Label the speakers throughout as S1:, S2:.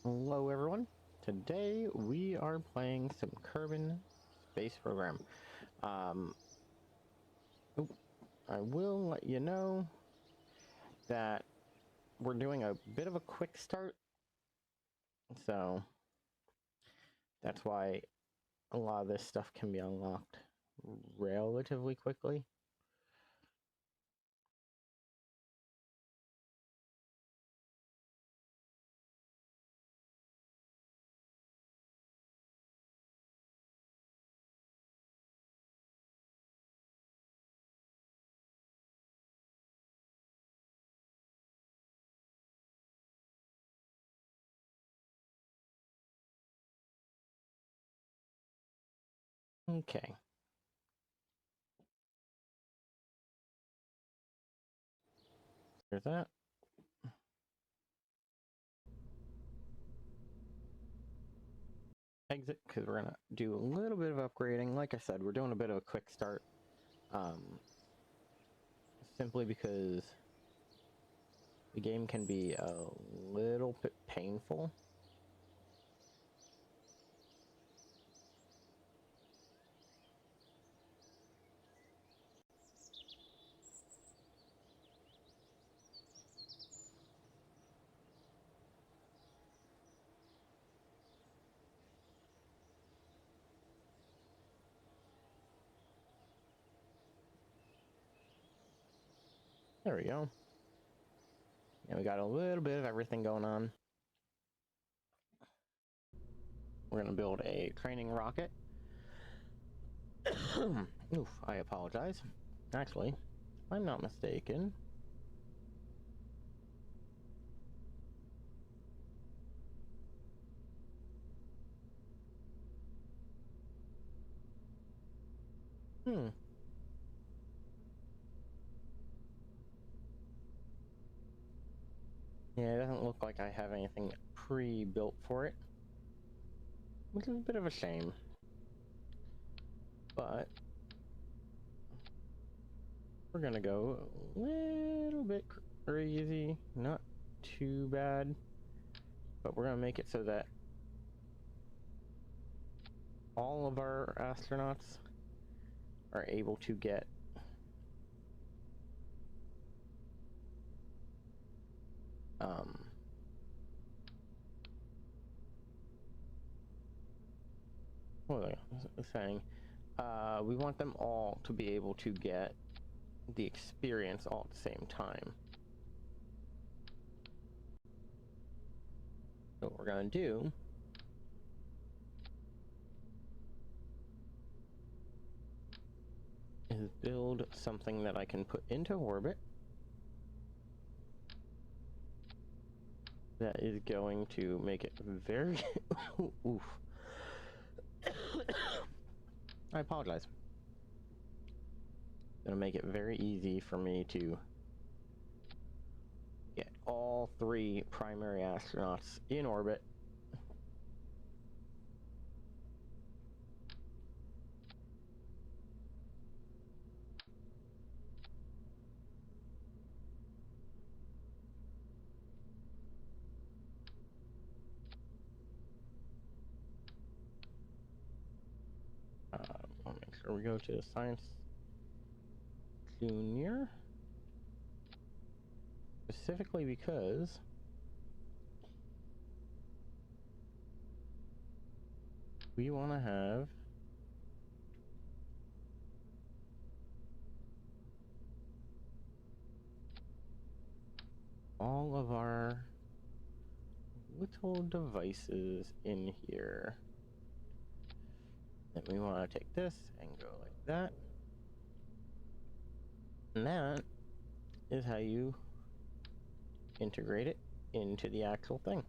S1: Hello everyone, today we are playing some Kerbal Space Program. I will let you know that we're doing a bit of a quick start, so that's why a lot of this stuff can be unlocked relatively quickly. Okay. There's that. Exit, because we're gonna do a little bit of upgrading. Like I said, we're doing a bit of a quick start. Simply because the game can be a little bit painful. There we go. And we got a little bit of everything going on. We're gonna build a training rocket. Oof, I apologize. Actually, if I'm not mistaken, yeah, it doesn't look like I have anything pre-built for it, which is a bit of a shame. But we're gonna go a little bit crazy, not too bad, but we're gonna make it so that all of our astronauts are able to get what was I saying? We want them all to be able to get the experience all at the same time. So what we're gonna do is build something that I can put into orbit that is going to make it very oof. I apologize. Gonna make it very easy for me to get all three primary astronauts in orbit. I'll make sure we go to Science Junior, specifically because we want to have all of our little devices in here. Then we want to take this and go like that. And that is how you integrate it into the actual thing.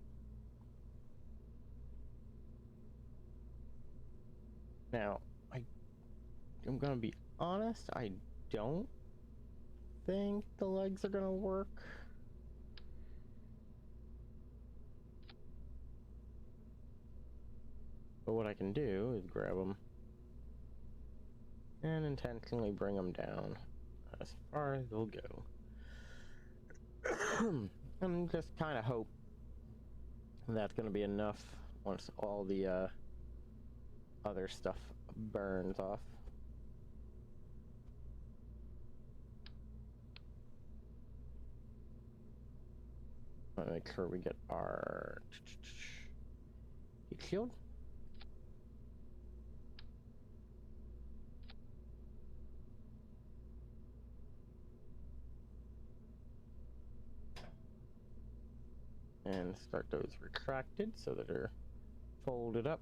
S1: Now, I'm gonna be honest, I don't think the legs are gonna work. But what I can do is grab them and intentionally bring them down as far as they'll go. And just kind of hope That's going to be enough once all the other stuff burns off. Make sure we get our heat shield. And start those retracted so that they're folded up.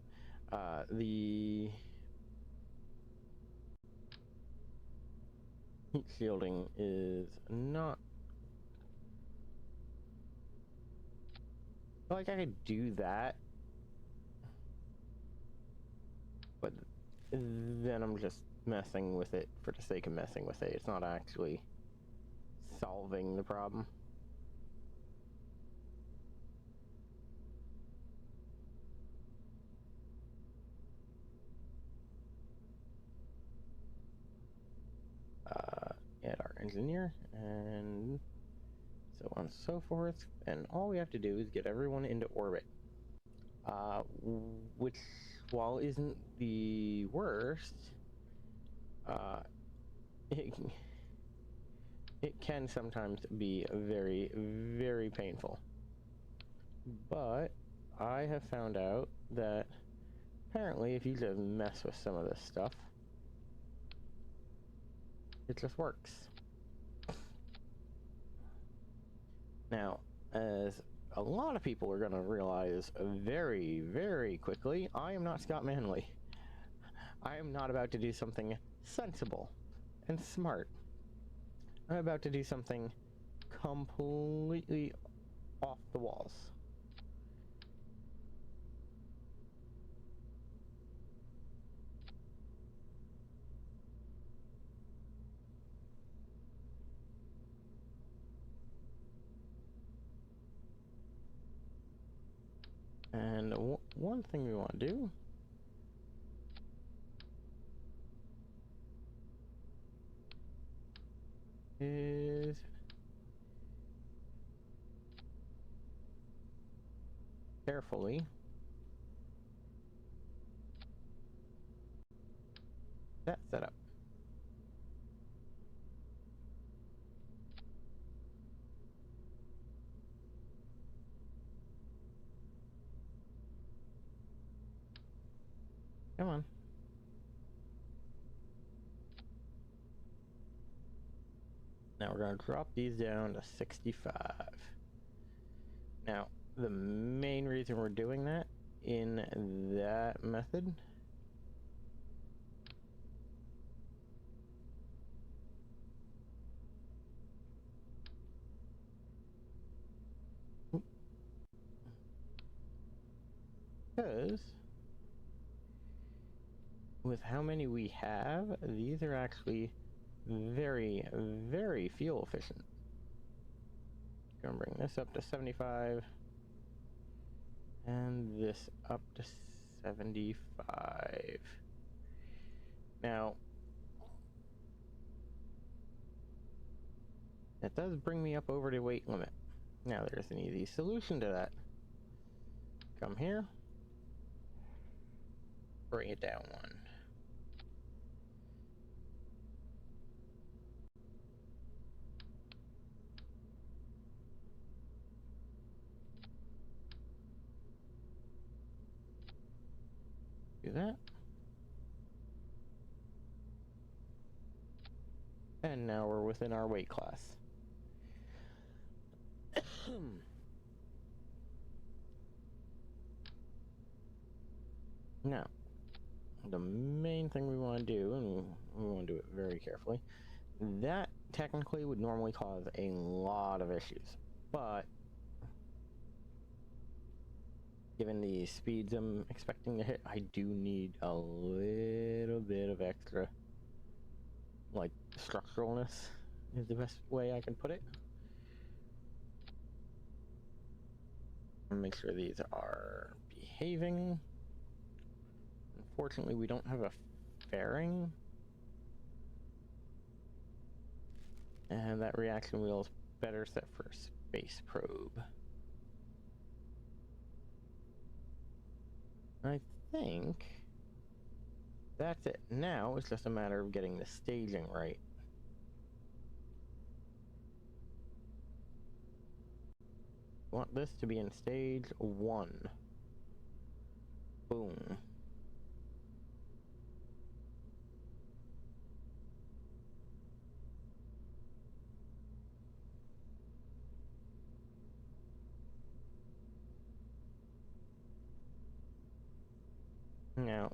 S1: The heat shielding is not like I could do that, but then I'm just messing with it for the sake of messing with it. It's not actually solving the problem. Add our engineer and so on and so forth, and all we have to do is get everyone into orbit, which, while isn't the worst, it can sometimes be very, very painful. But I have found out that apparently if you just mess with some of this stuff, it just works. Now, as a lot of people are going to realize very, very quickly, I am not Scott Manley. I am not about to do something sensible and smart. I'm about to do something completely off the walls. And one thing we want to do is carefully set up. Come on. Now we're going to drop these down to 65. Now, the main reason we're doing that in that method because with how many we have, these are actually very, very fuel efficient. Gonna bring this up to 75 and this up to 75. Now, that does bring me up over the weight limit. Now there's an easy solution to that. Come here, bring it down one. Do that. And now we're within our weight class. Now, the main thing we want to do, and we want to do it very carefully, that technically would normally cause a lot of issues, but given the speeds I'm expecting to hit, I do need a little bit of extra, like, structuralness is the best way I can put it. Make sure these are behaving. Unfortunately, we don't have a fairing. And that reaction wheel is better set for a space probe. I think that's it. Now it's just a matter of getting the staging right. I want this to be in stage 1. Boom. Now,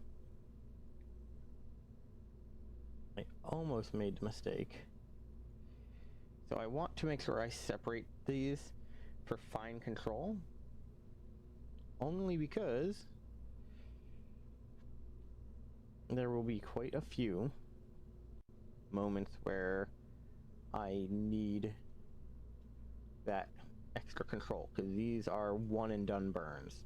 S1: I almost made the mistake. So I want to make sure I separate these for fine control. Only because there will be quite a few moments where I need that extra control, because these are one and done burns.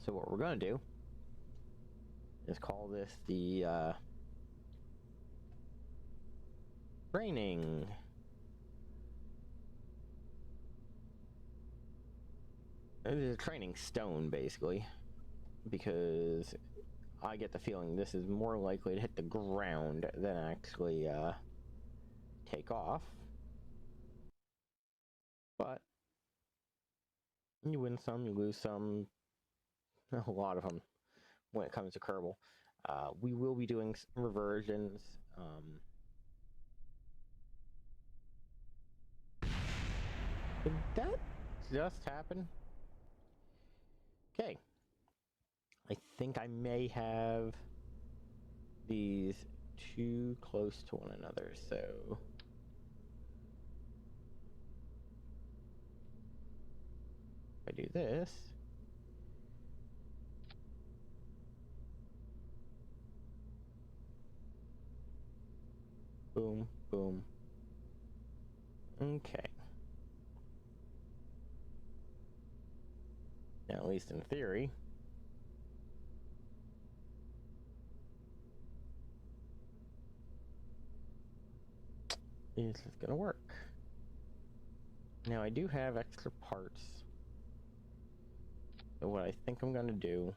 S1: So what we're going to do is call this the training. It is a training stone, basically, because I get the feeling this is more likely to hit the ground than actually take off. But you win some, you lose some, a lot of them when it comes to Kerbal. We will be doing reversions. Did that just happen? Okay. I think I may have these too close to one another, so if I do this, boom, boom. Okay. Now, at least in theory, this is gonna work. Now, I do have extra parts. So what I think I'm gonna do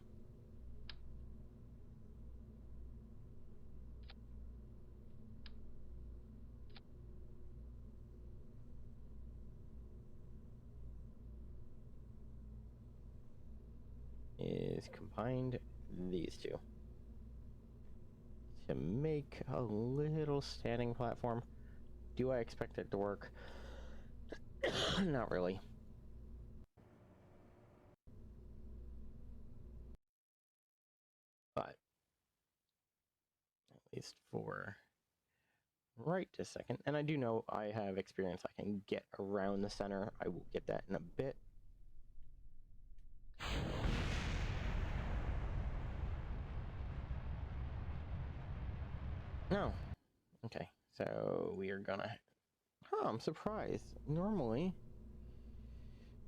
S1: is combine these two to make a little standing platform. Do I expect it to work? Not really. But at least for right this second, and I do know I have experience, I can get around the center. I will get that in a bit. No. Okay, so we are gonna... Huh, I'm surprised. Normally,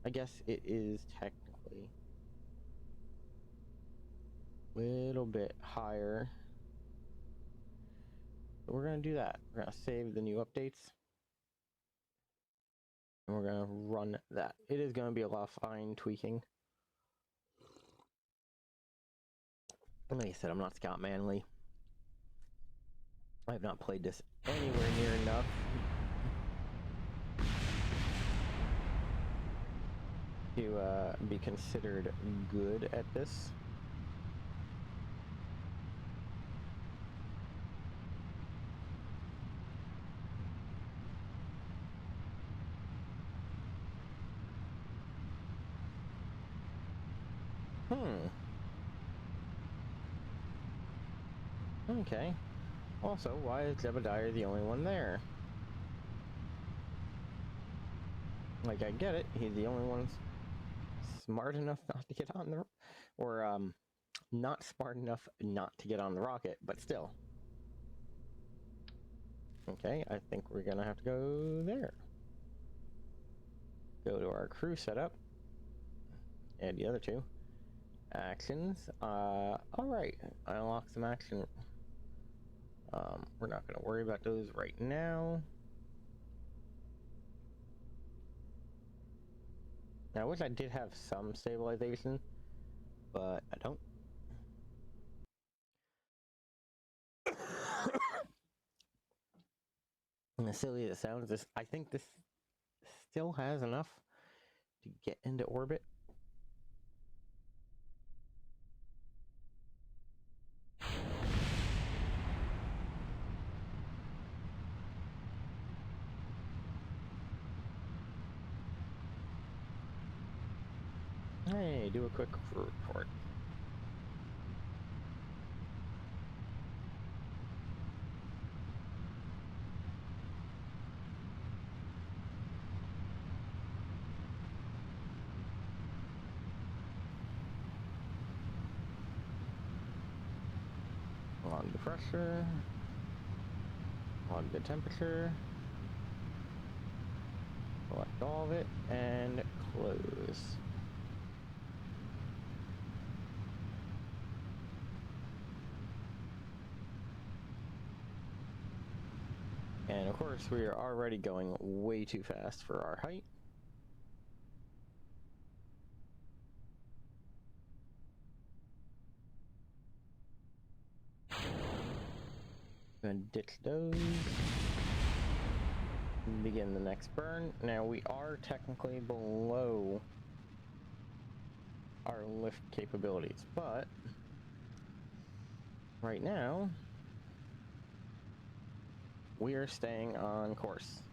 S1: I guess it is technically a little bit higher. So we're gonna do that. We're gonna save the new updates. And we're gonna run that. It is gonna be a lot of fine tweaking. Like I said, I'm not Scott Manley. I have not played this anywhere near enough to be considered good at this. Okay. Also, why is Zebediah the only one there? Like, I get it. He's the only one smart enough not to get on the... Or, not smart enough not to get on the rocket, but still. Okay, I think we're gonna have to go there. Go to our crew setup. Add the other two. Actions. Alright. I unlocked some action. We're not gonna worry about those right now. Now, I wish I did have some stabilization, but I don't. And as silly as it sounds, I think this still has enough to get into orbit. Hey, do a quick report. On the pressure, on the temperature, select all of it, and close. And of course, we are already going way too fast for our height. Gonna ditch those. Begin the next burn. Now we are technically below our lift capabilities, but right now we are staying on course.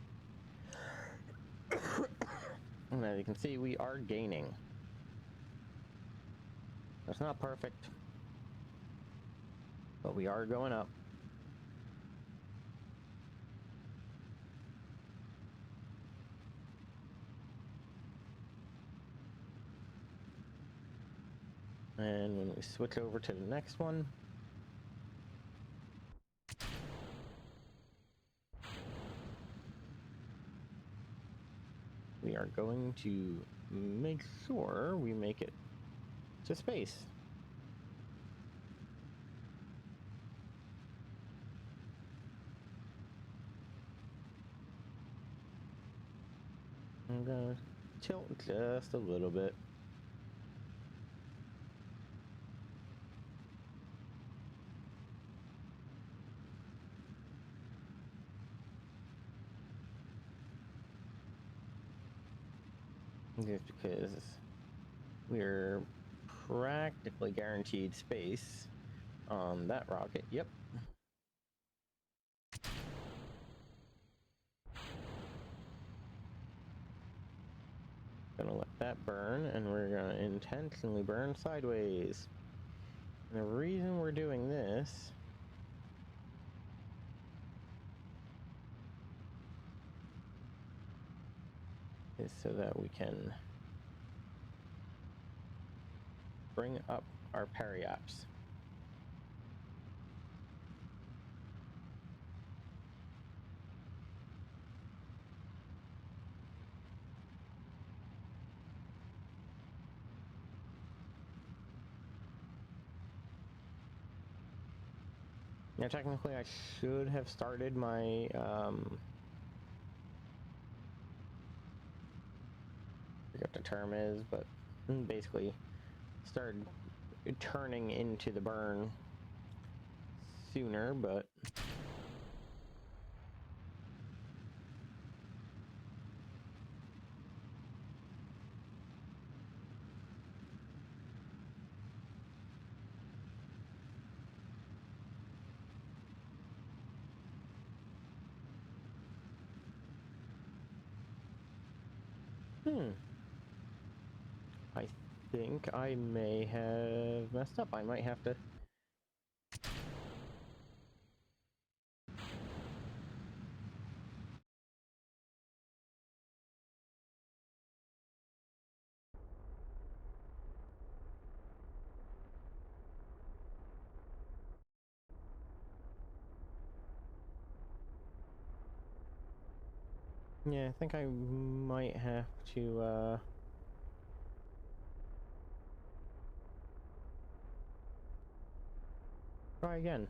S1: And as you can see, we are gaining. That's not perfect, but we are going up. And when we switch over to the next one, we are going to make sure we make it to space. I'm gonna tilt just a little bit. Just because we're practically guaranteed space on that rocket. Yep. Gonna let that burn, and we're gonna intentionally burn sideways. And the reason we're doing this is so that we can bring up our periaps. Now, technically, I should have started my I forget what the term is, but basically started turning into the burn sooner, but I think I may have messed up. I might have to. Yeah, I think I might have to, try again.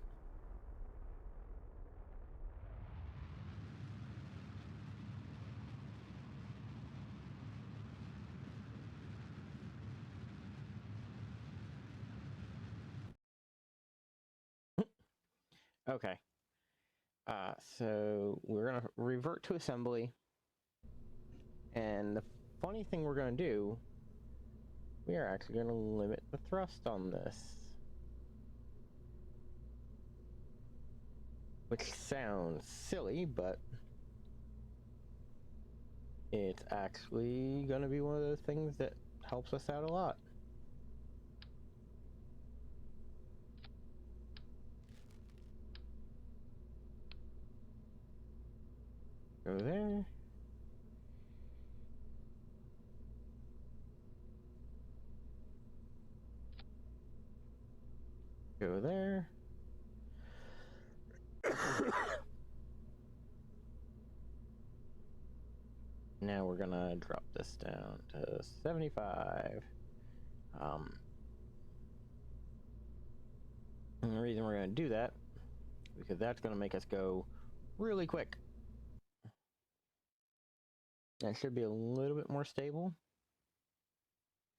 S1: Okay. So we're gonna revert to assembly. And the funny thing we're gonna do, we are actually gonna limit the thrust on this. Which sounds silly, but it's actually gonna be one of those things that helps us out a lot. Go there. Go there. Now we're gonna drop this down to 75. And the reason we're gonna do that, because that's gonna make us go really quick. That should be a little bit more stable.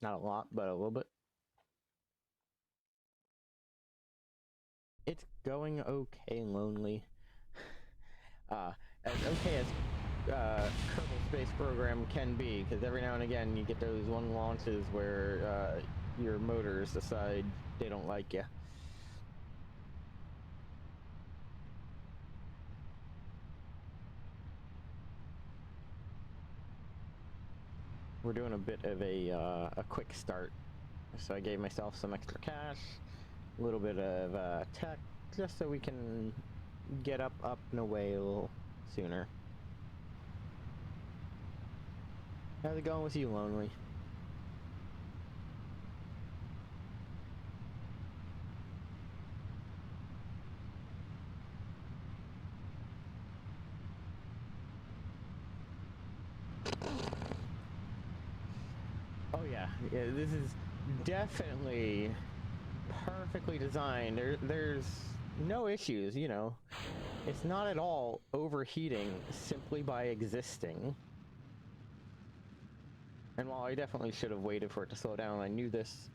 S1: Not a lot, but a little bit. It's going okay, lonely. As okay as Kerbal Space Program can be, because every now and again you get those one launches where your motors decide they don't like you. We're doing a bit of a quick start, so I gave myself some extra cash, a little bit of tech, just so we can get up and away a little sooner. How's it going with you, Lonely? Oh yeah, this is definitely perfectly designed. There's no issues, you know. It's not at all overheating simply by existing. And while I definitely should have waited for it to slow down, I knew this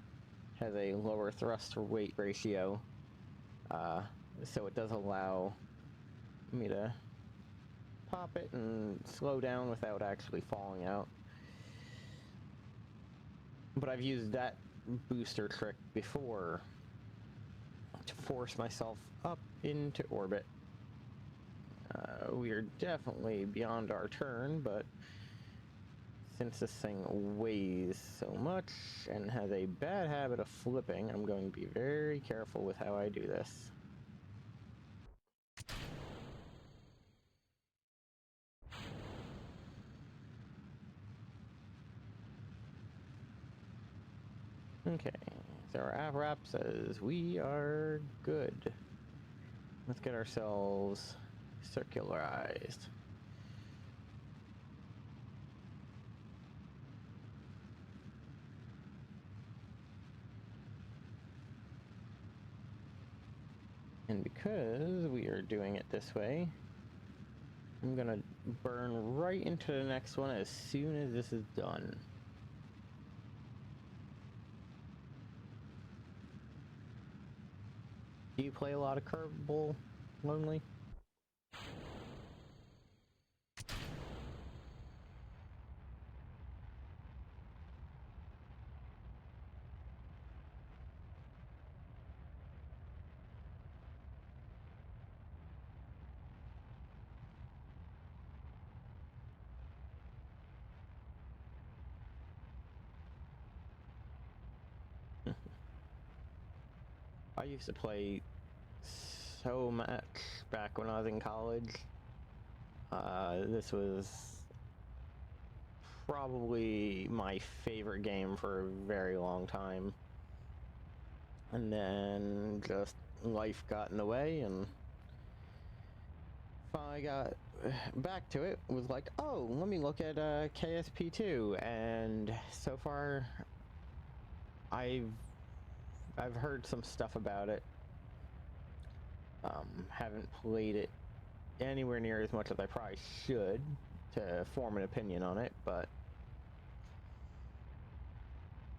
S1: has a lower thrust to weight ratio. So it does allow me to pop it and slow down without actually falling out. But I've used that booster trick before to force myself up into orbit. We are definitely beyond our turn, but since this thing weighs so much and has a bad habit of flipping, I'm going to be very careful with how I do this. Okay, so our app wrap says we are good. Let's get ourselves circularized. And because we are doing it this way, I'm gonna burn right into the next one as soon as this is done. Do you play a lot of Kerbal, Lonely? I used to play so much back when I was in college. This was probably my favorite game for a very long time. And then just life got in the way, and finally got back to it. Was like, oh, let me look at KSP 2, and so far I've heard some stuff about it. Haven't played it anywhere near as much as I probably should to form an opinion on it, but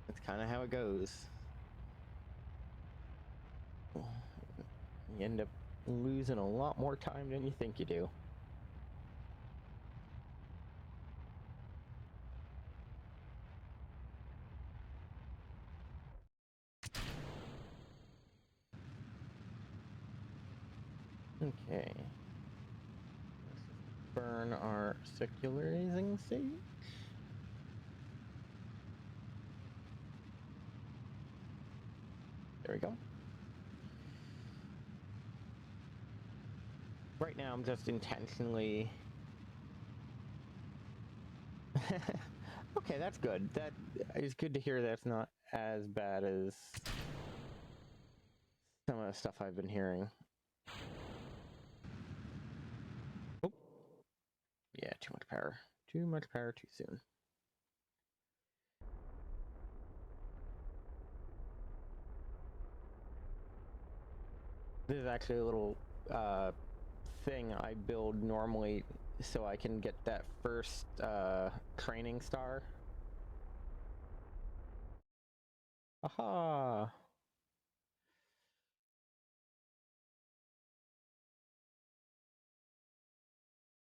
S1: it's kind of how it goes. You end up losing a lot more time than you think you do. Okay. Let's just burn our circularizing stage. There we go. Right now I'm just intentionally... Okay, that's good. That is good to hear that's not as bad as some of the stuff I've been hearing. Oh. Yeah, too much power. Too much power too soon. This is actually a little thing I build normally so I can get that first training star. Aha!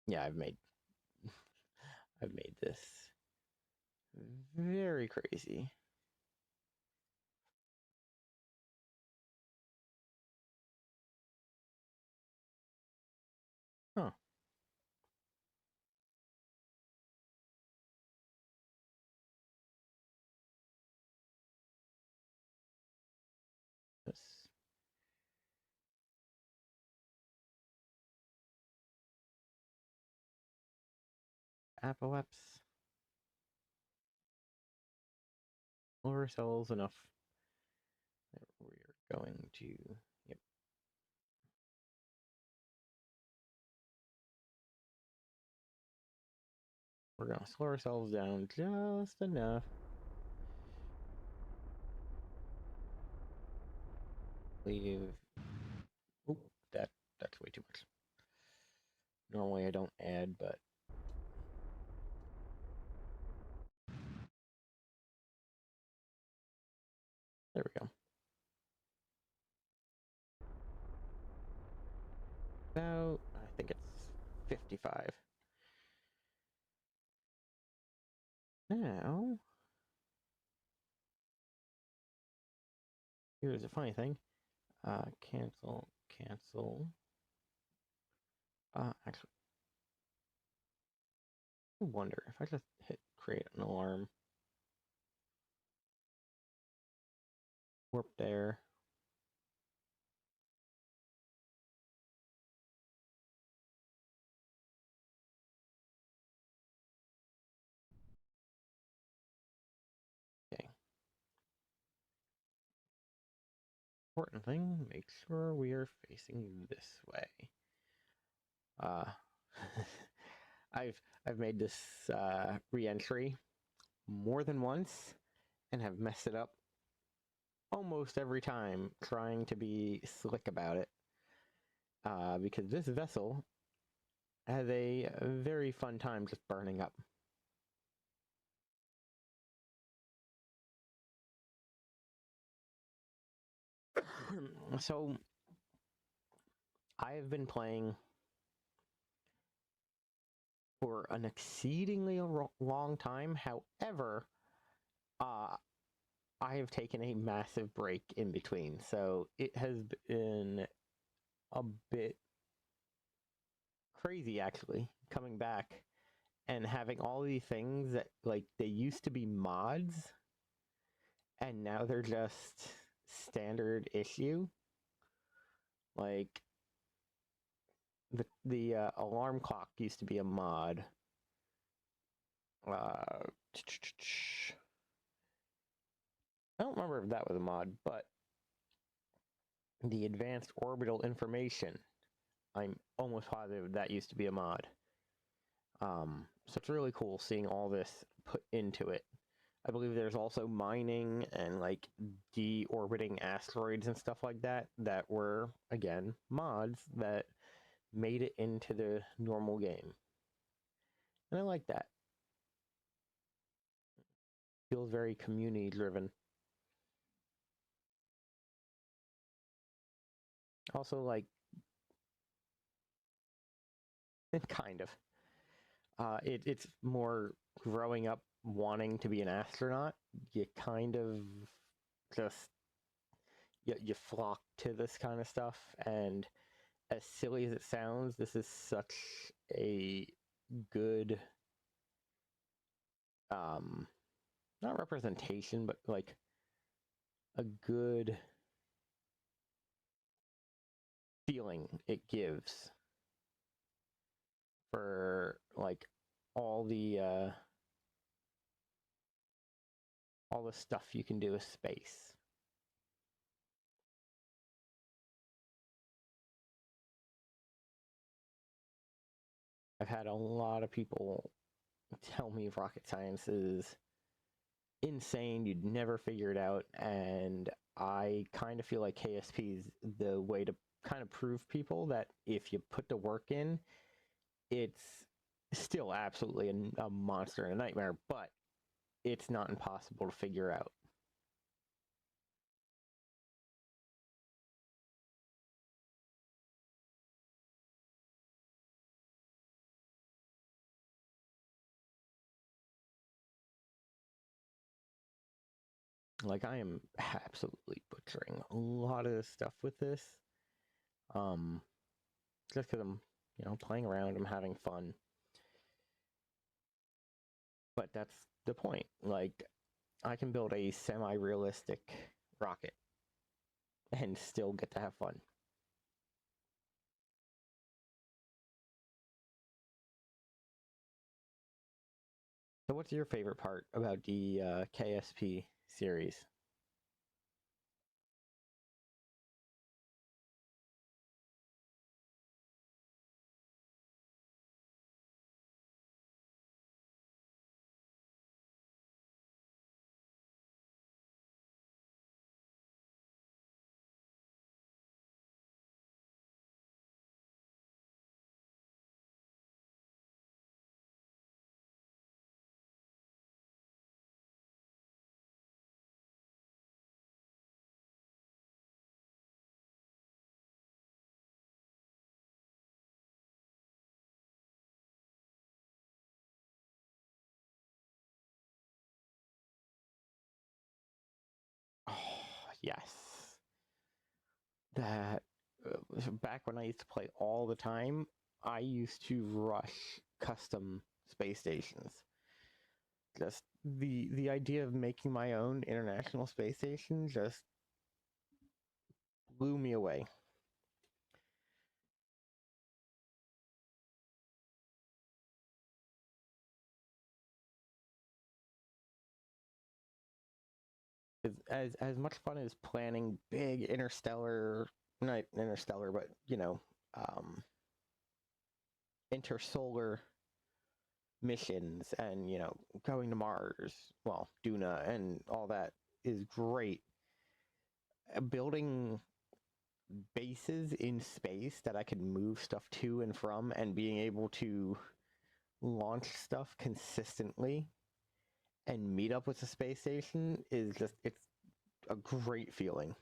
S1: Yeah, I've made this very crazy. Huh. This apoapse. Lower cells enough. We're going to... Yep. We're gonna slow ourselves down just enough. Leave... Oop, that's way too much. Normally I don't add, but... There we go. About, I think it's 55. Now, here's a funny thing. Cancel. Actually, I wonder if I just hit create an alarm. Warp there. Okay. Important thing, make sure we are facing this way. I've made this re-entry more than once and have messed it up almost every time trying to be slick about it. Because this vessel has a very fun time just burning up. So, I have been playing for an exceedingly long time. However, I have taken a massive break in between. So, it has been a bit crazy, actually, coming back and having all these things that, like, they used to be mods, and now they're just standard issue. Like, the alarm clock used to be a mod. I don't remember if that was a mod, but the advanced orbital information, I'm almost positive that used to be a mod. So it's really cool seeing all this put into it. I believe there's also mining and like deorbiting asteroids and stuff like that that were, again, mods that made it into the normal game. And I like that. Feels very community driven. Also, like, kind of. It's more growing up wanting to be an astronaut. You kind of just you flock to this kind of stuff, and as silly as it sounds, this is such a good not representation, but like a good feeling it gives for like all the stuff you can do with space. I've had a lot of people tell me rocket science is insane, you'd never figure it out, and I kind of feel like KSP is the way to kind of prove people that if you put the work in, it's still absolutely a monster and a nightmare, but it's not impossible to figure out. Like, I am absolutely butchering a lot of stuff with this. Just because I'm, playing around, I'm having fun. But that's the point. Like, I can build a semi-realistic rocket and still get to have fun. So what's your favorite part about the KSP series? Oh, yes. That back when I used to play all the time, I used to rush custom space stations. Just the idea of making my own international space station just blew me away. As much fun as planning big interstellar, not interstellar, but intersolar missions, and going to Mars, well, Duna and all that is great. Building bases in space that I could move stuff to and from, and being able to launch stuff consistently and meet up with the space station is just, it's a great feeling.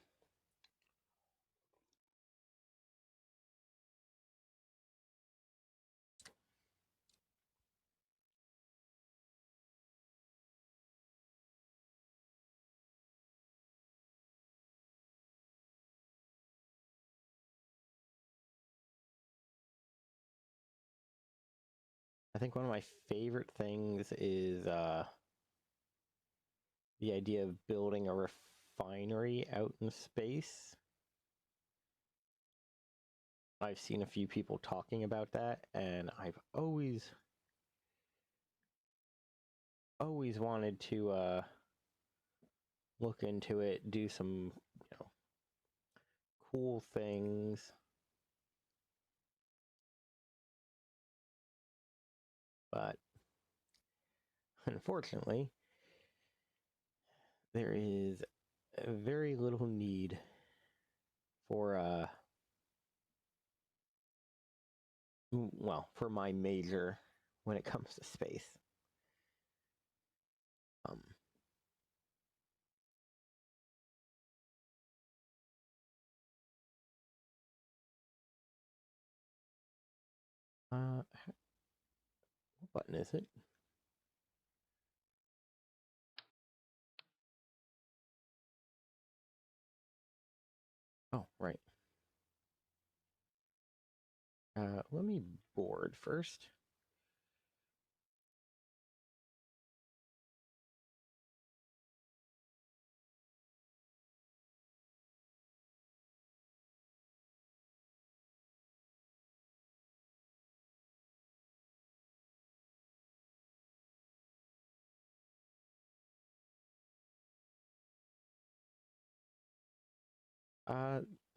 S1: I think one of my favorite things is the idea of building a refinery out in space. I've seen a few people talking about that, and I've always wanted to look into it, do some cool things. But unfortunately, there is very little need for for my major when it comes to space. Um, What button is it? Oh, right. Let me board first.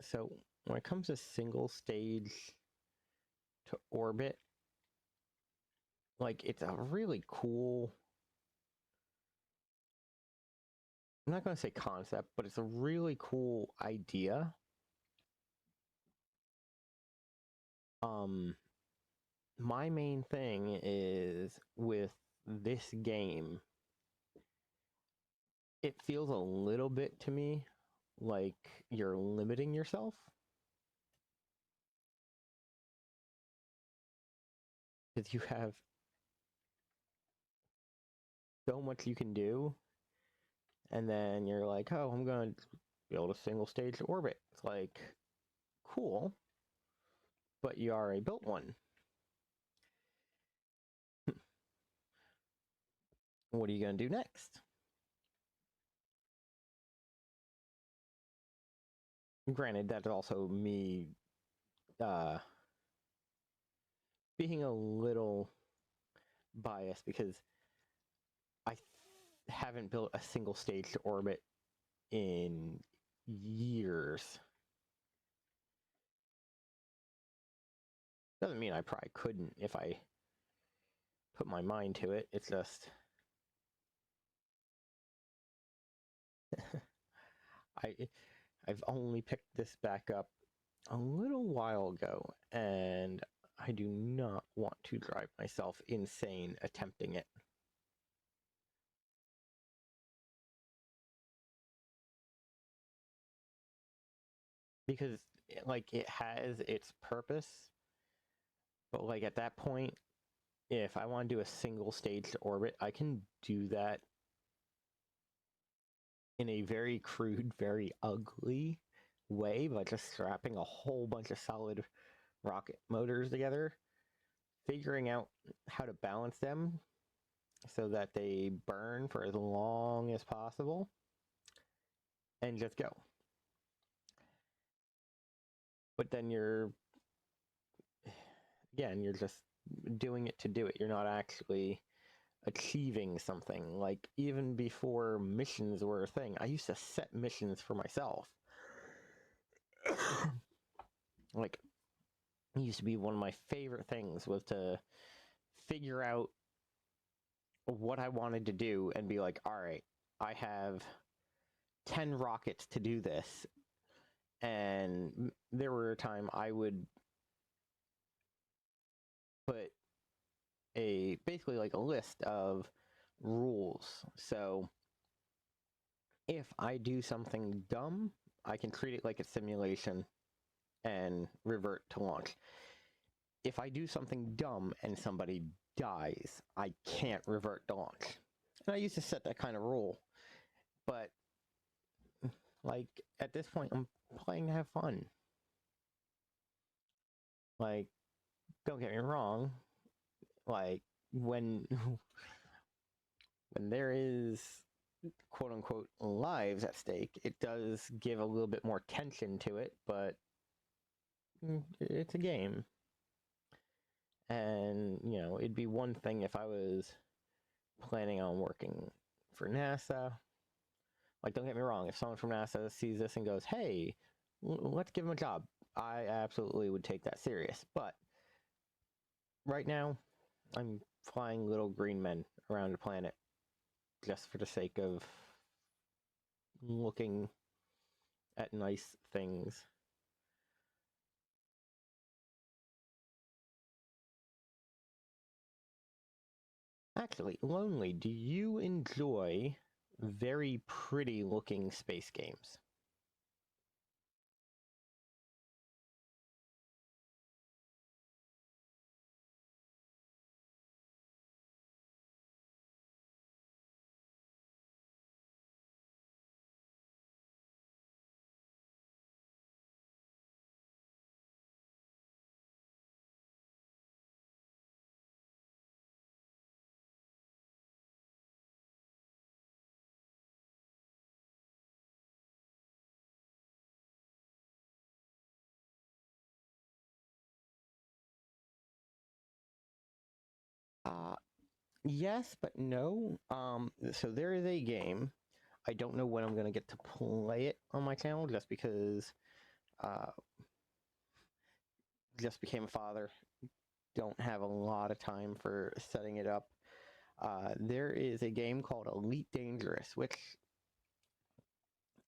S1: So when it comes to single stage to orbit, like it's a really cool, I'm not going to say concept, but it's a really cool idea. My main thing is with this game, it feels a little bit to me like you're limiting yourself. Because you have so much you can do, and then you're like, oh, I'm going to build a single stage orbit. It's like, cool, but you already built one. What are you going to do next? Granted, that's also me being a little biased because I haven't built a single stage orbit in years. Doesn't mean I probably couldn't if I put my mind to it. It's just I've only picked this back up a little while ago, and I do not want to drive myself insane attempting it. Because like it has its purpose, but like at that point, if I want to do a single stage orbit, I can do that in a very crude, very ugly way by just strapping a whole bunch of solid rocket motors together, figuring out how to balance them so that they burn for as long as possible, and just go. But then you're just doing it to do it. You're not actually achieving something. Like, even before missions were a thing, I used to set missions for myself. Like, it used to be one of my favorite things was to figure out what I wanted to do and be like, all right, I have 10 rockets to do this. And there were a time I would put basically like a list of rules. So if I do something dumb, I can treat it like a simulation and revert to launch. If I do something dumb and somebody dies, I can't revert to launch. And I used to set that kind of rule. But like at this point, I'm playing to have fun. Like, don't get me wrong. Like when when there is quote unquote lives at stake, it does give a little bit more tension to it, but it's a game. And, you know, it'd be one thing if I was planning on working for NASA. Like, don't get me wrong, if someone from NASA sees this and goes, hey, let's give him a job, I absolutely would take that serious. But right now, I'm flying little green men around the planet just for the sake of looking at nice things. Actually, Lonely, do you enjoy very pretty looking space games? Yes, but no. So there is a game. I don't know when I'm gonna get to play it on my channel, just because uh, just became a father. Don't have a lot of time for setting it up. There is a game called Elite Dangerous, which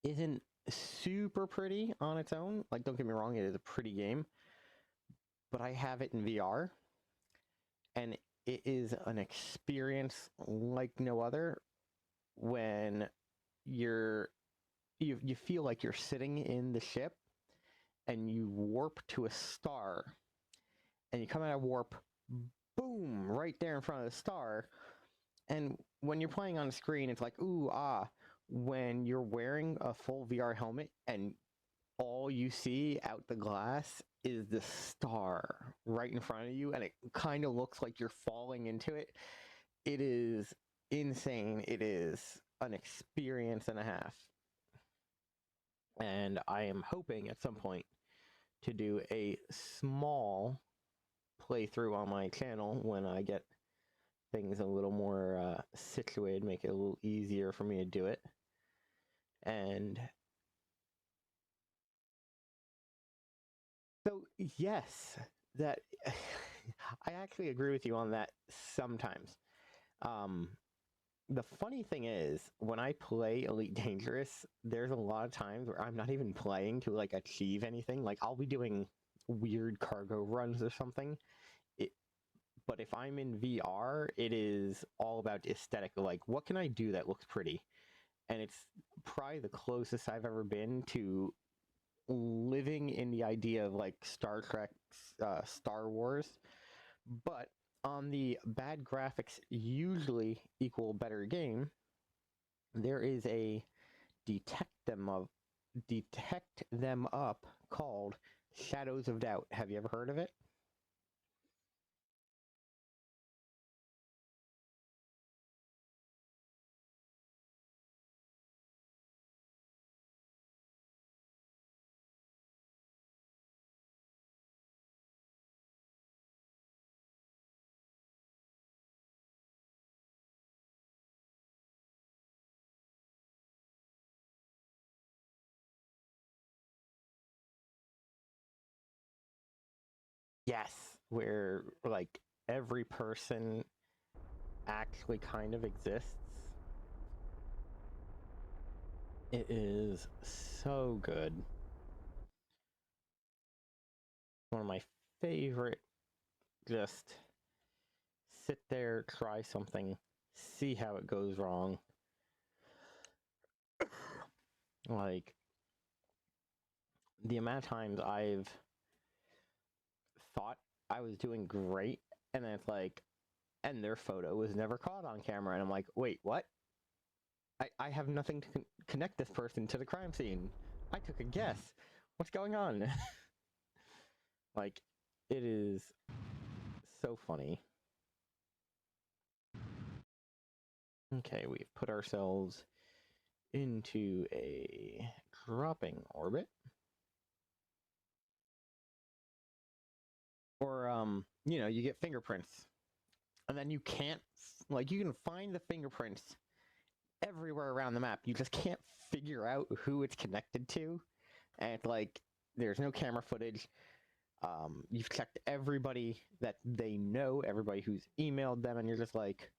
S1: isn't super pretty on its own. Like, don't get me wrong, it is a pretty game, but I have it in VR, and it is an experience like no other when you feel like you're sitting in the ship and you warp to a star and you come out of warp, boom, right there in front of the star. And when you're playing on the screen, it's like, ooh, ah. When you're wearing a full VR helmet and all you see out the glass is the star right in front of you, and it kind of looks like you're falling into it, it is insane. It is an experience and a half. And I am hoping at some point to do a small playthrough on my channel when I get things a little more situated, make it a little easier for me to do it. And so, yes, that I actually agree with you on that sometimes. Um, the funny thing is, when I play Elite Dangerous, there's a lot of times where I'm not even playing to like achieve anything. Like, I'll be doing weird cargo runs or something. It, but if I'm in VR, it is all about aesthetic. Like, what can I do that looks pretty? And it's probably the closest I've ever been to living in the idea of like Star Trek, Star Wars, but on the bad graphics usually equal better game, there is a detect them of detect them up called Shadows of Doubt. Have you ever heard of it? Yes, where like every person actually kind of exists. It is so good. One of my favorite, just sit there, try something, see how it goes wrong. Like, the amount of times I've thought I was doing great, and then it's like, and their photo was never caught on camera, and I'm like, wait, what? I have nothing to connect this person to the crime scene. I took a guess. What's going on? Like, it is so funny. Okay, we've put ourselves into a dropping orbit. Or, you get fingerprints. And then you can't, like, you can find the fingerprints everywhere around the map. You just can't figure out who it's connected to. And it's like, there's no camera footage. You've checked everybody that they know, everybody who's emailed them, and you're just like,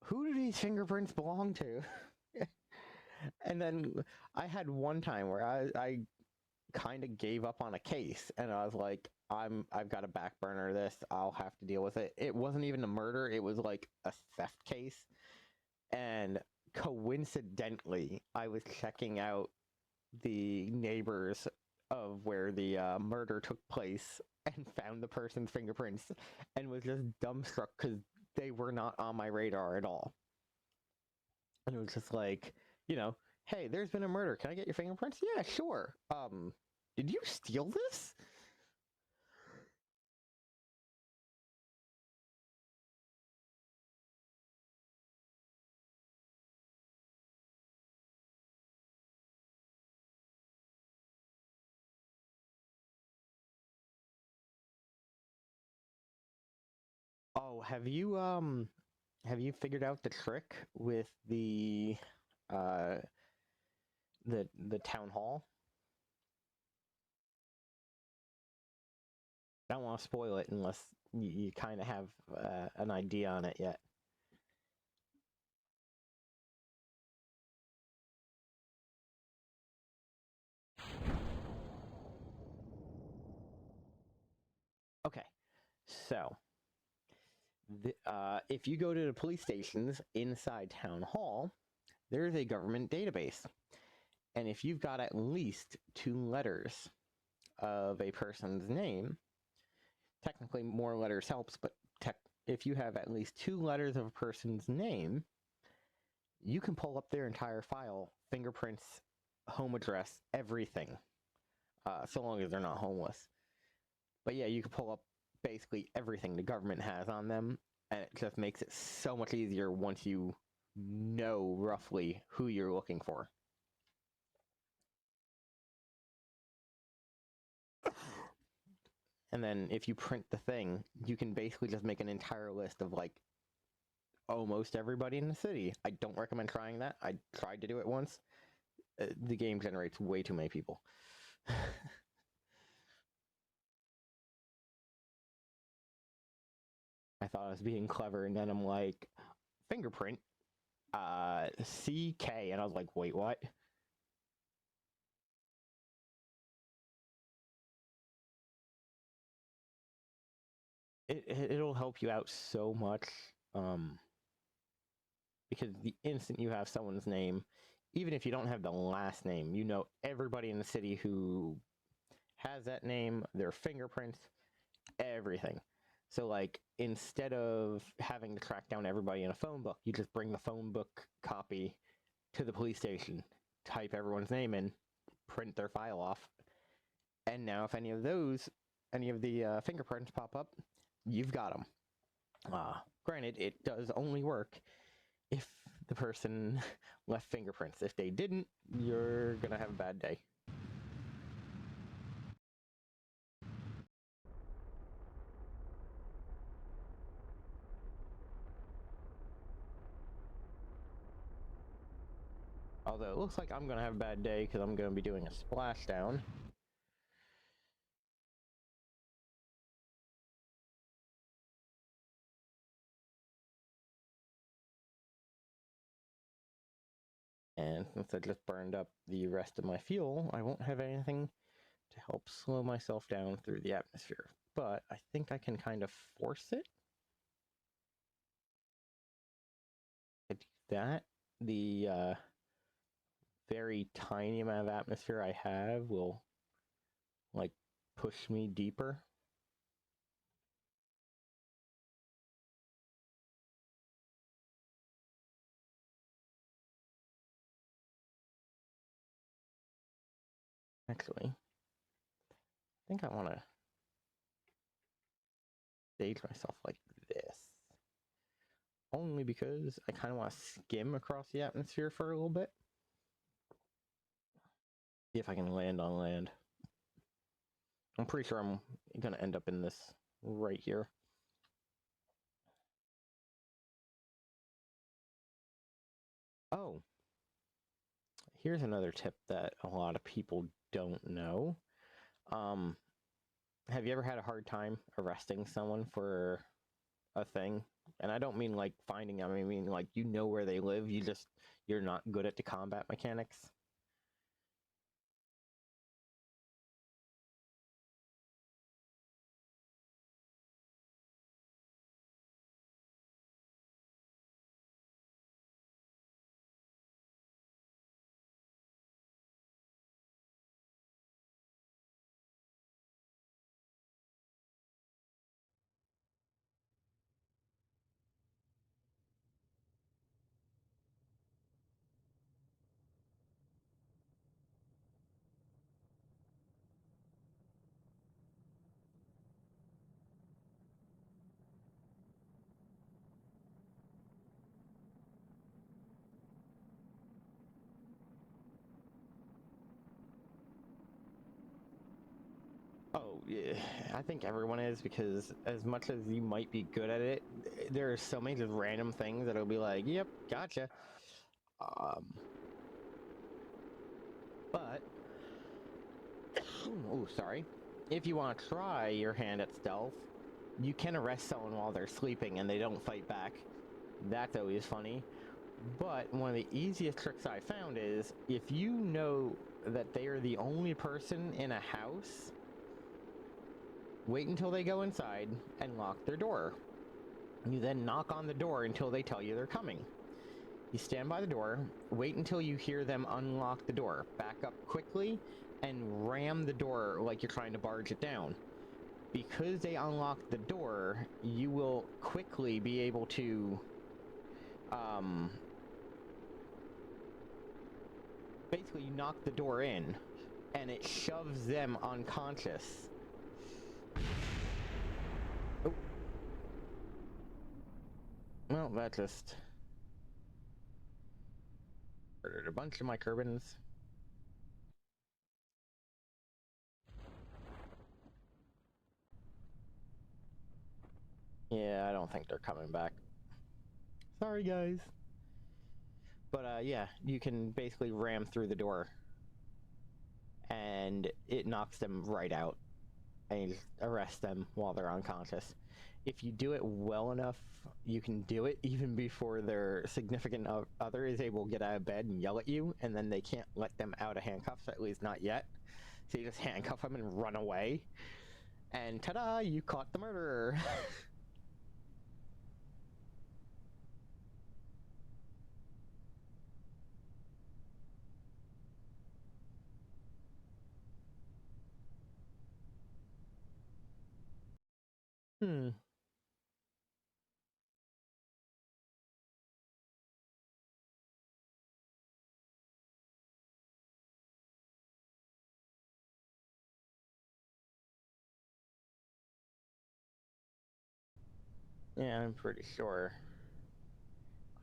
S1: who do these fingerprints belong to? And then I had one time where I kind of gave up on a case, and I was like, I've got to back burner this. I'll have to deal with it. It wasn't even a murder. It was like a theft case. And coincidentally, I was checking out the neighbors of where the murder took place and found the person's fingerprints and was just dumbstruck because they were not on my radar at all. And it was just like, hey, there's been a murder. Can I get your fingerprints? Yeah, sure. Did you steal this? Oh, have you have you figured out the trick with uh the town hall? I don't want to spoil it unless you kind of have an idea on it yet. Okay, so if you go to the police stations inside town hall, there's a government database, and if you've got at least 2 letters of a person's name, technically more letters helps, but if you have at least 2 letters of a person's name, you can pull up their entire file, fingerprints, home address, everything, so long as they're not homeless. But yeah, you can pull up basically everything the government has on them, and it just makes it so much easier once you know roughly who you're looking for. And then if you print the thing, you can basically just make an entire list of like almost everybody in the city. I don't recommend trying that. I tried to do it once. The game generates way too many people. I thought I was being clever, and then I'm like, fingerprint, CK, and I was like, wait, what? It'll help you out so much, because the instant you have someone's name, even if you don't have the last name, you know everybody in the city who has that name, their fingerprints, everything. So like, instead of having to track down everybody in a phone book, you just bring the phone book copy to the police station, type everyone's name in, print their file off, and now if any of the fingerprints pop up, you've got them. Granted, it does only work if the person left fingerprints. If they didn't, you're gonna have a bad day. Although it looks like I'm gonna have a bad day because I'm gonna be doing a splashdown. And since I just burned up the rest of my fuel, I won't have anything to help slow myself down through the atmosphere. But I think I can kind of force it. I do that. The very tiny amount of atmosphere I have will, like, push me deeper. Actually, I think I want to stage myself like this. Only because I kind of want to skim across the atmosphere for a little bit. See if I can land on land. I'm pretty sure I'm going to end up in this right here. Oh, here's another tip that a lot of people don't know. Um, have you ever had a hard time arresting someone for a thing? And I don't mean like finding them, I mean like you know where they live, you're not good at the combat mechanics. Oh, yeah, I think everyone is, because as much as you might be good at it, there are so many just random things that'll be like, yep, gotcha. Um, but, oh, sorry. If you want to try your hand at stealth, you can arrest someone while they're sleeping and they don't fight back. That's always funny. But one of the easiest tricks I found is, if you know that they are the only person in a house, wait until they go inside and lock their door. You then knock on the door until they tell you they're coming. You stand by the door, wait until you hear them unlock the door, back up quickly, and ram the door like you're trying to barge it down. Because they unlocked the door, you will quickly be able to, basically you knock the door in, and it shoves them unconscious. Oh. Well, that just murdered a bunch of my Kerbins. Yeah, I don't think they're coming back. Sorry, guys. But, yeah, you can basically ram through the door, and it knocks them right out, and you just arrest them while they're unconscious. If you do it well enough, you can do it even before their significant other is able to get out of bed and yell at you, and then they can't let them out of handcuffs, at least not yet. So you just handcuff them and run away, and ta-da, you caught the murderer. Hmm. Yeah, I'm pretty sure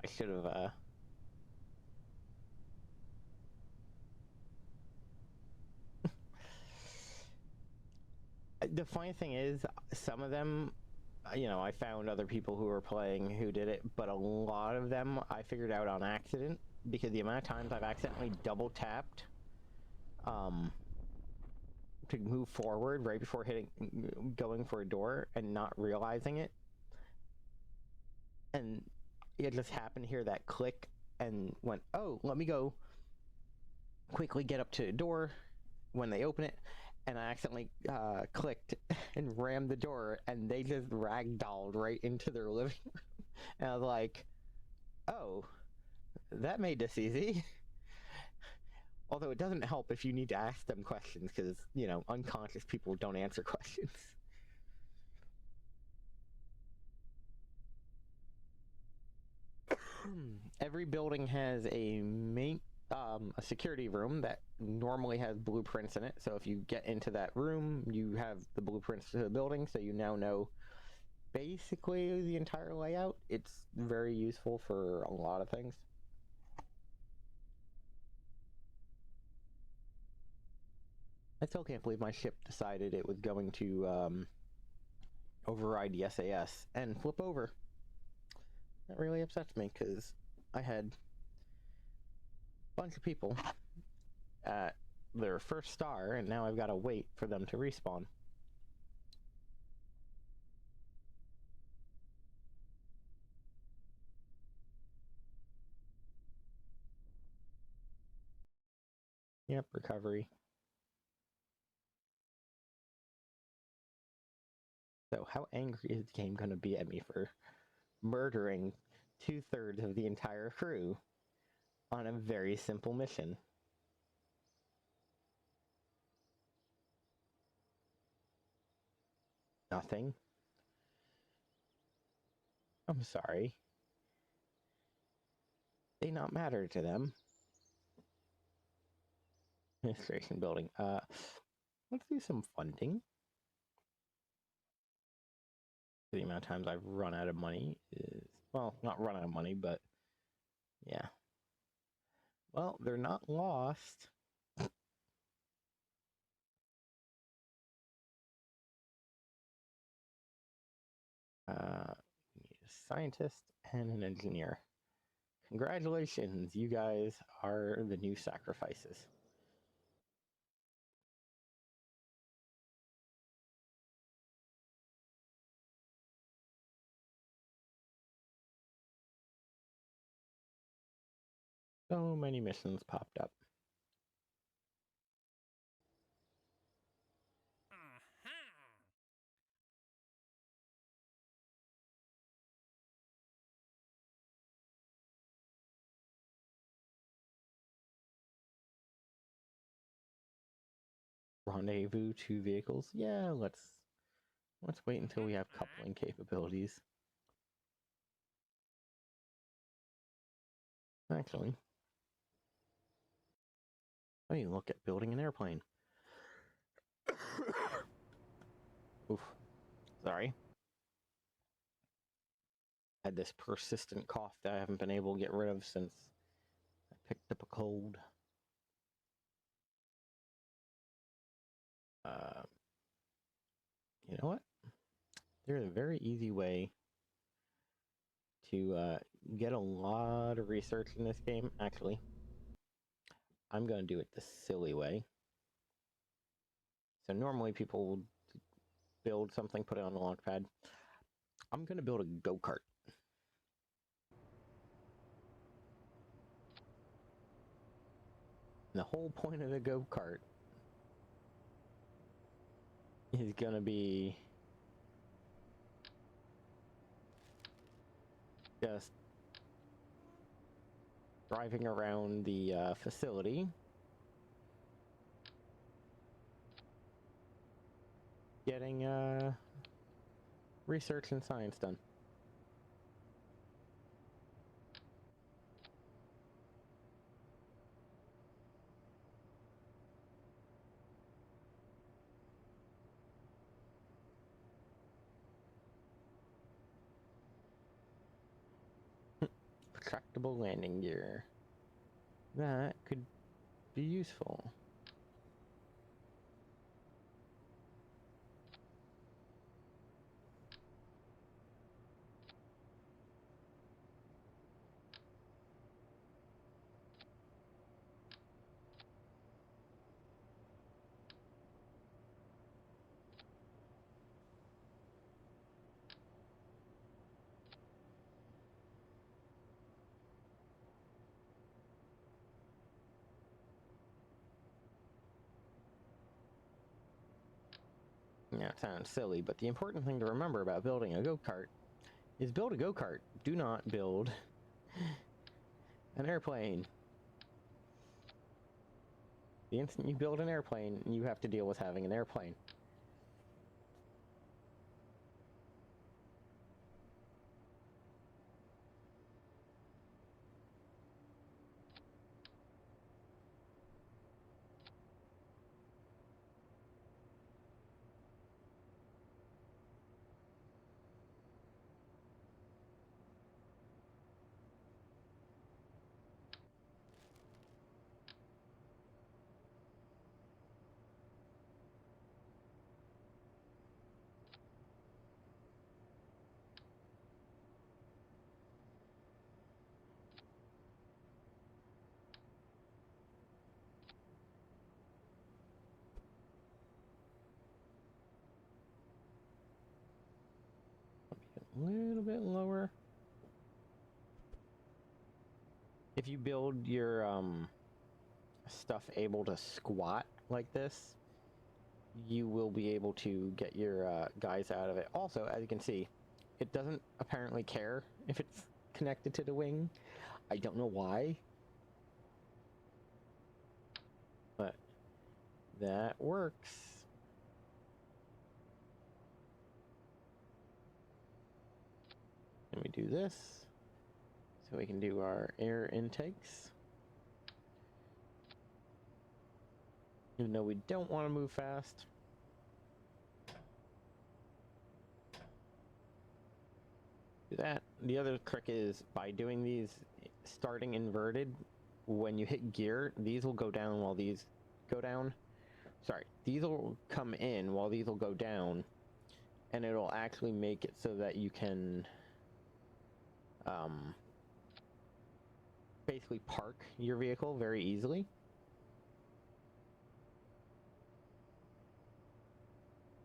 S1: I should have, the funny thing is, some of them, you know, I found other people who were playing who did it, but a lot of them I figured out on accident, because the amount of times I've accidentally double tapped to move forward right before going for a door and not realizing it, and it just happened to hear that click and went, oh, let me go quickly get up to the door when they open it, and I accidentally clicked and rammed the door, and they just ragdolled right into their living room. And I was like, oh, that made this easy. Although it doesn't help if you need to ask them questions, because, you know, unconscious people don't answer questions. Every building has a security room that normally has blueprints in it. So if you get into that room, you have the blueprints to the building, so you now know basically the entire layout. It's very useful for a lot of things. I still can't believe my ship decided it was going to override the SAS and flip over. That really upsets me, because I had a bunch of people at their first star, and now I've got to wait for them to respawn. Yep, recovery. So how angry is the game going to be at me for murdering 2/3 of the entire crew on a very simple mission? Nothing. I'm sorry. They not matter to them. Administration building. Let's do some funding. The amount of times I've run out of money is, well, not run out of money, but yeah. Well, they're not lost. a scientist, and an engineer. Congratulations, you guys are the new sacrifices. So many missions popped up. Rendezvous 2 vehicles. Yeah, let's wait until we have coupling capabilities. Actually, let me look at building an airplane. Oof. Sorry. Had this persistent cough that I haven't been able to get rid of since I picked up a cold. You know what? There's a very easy way to get a lot of research in this game. Actually, I'm going to do it the silly way. So normally people will build something, put it on the launch pad. I'm going to build a go-kart. The whole point of the go-kart is going to be just driving around the facility, getting research and science done. Retractable landing gear. That could be useful. Yeah, it sounds silly, but the important thing to remember about building a go-kart is build a go-kart. Do not build an airplane. The instant you build an airplane, you have to deal with having an airplane. A little bit lower. If you build your stuff able to squat like this, you will be able to get your guys out of it. Also, as you can see, it doesn't apparently care if it's connected to the wing. I don't know why, but that works. Let me do this so we can do our air intakes. Even though we don't want to move fast. Do that. The other trick is by doing these starting inverted, when you hit gear, these will go down while these go down. Sorry, these will come in while these will go down, and it'll actually make it so that you can basically park your vehicle very easily.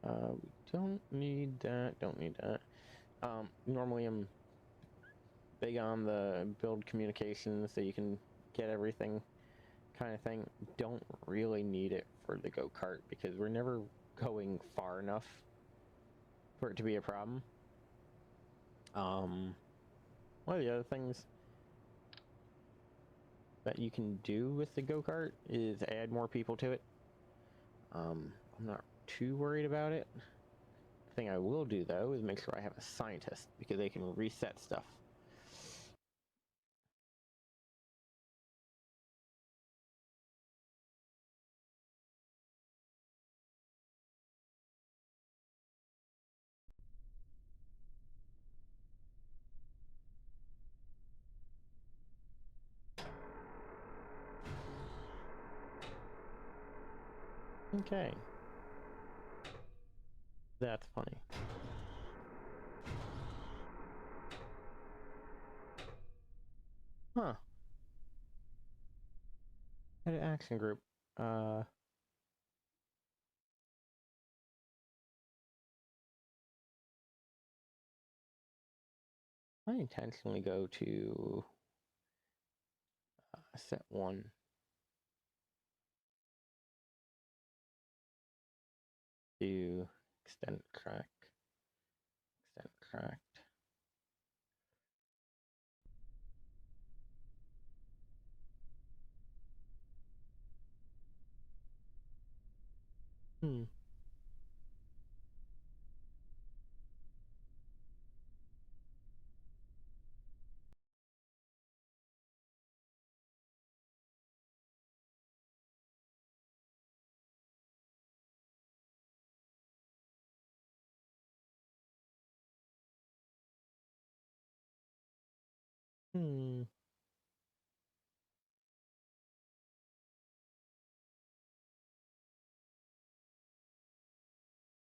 S1: We don't need that, normally I'm big on the build communications so you can get everything kind of thing. Don't really need it for the go-kart because we're never going far enough for it to be a problem. One of the other things that you can do with the go-kart is add more people to it. I'm not too worried about it. The thing I will do though is make sure I have a scientist because they can reset stuff. Okay. That's funny. Huh. Edit action group. I intentionally go to set 1. To extend track. Extend tracked.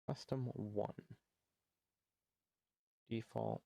S1: Custom 1. Default.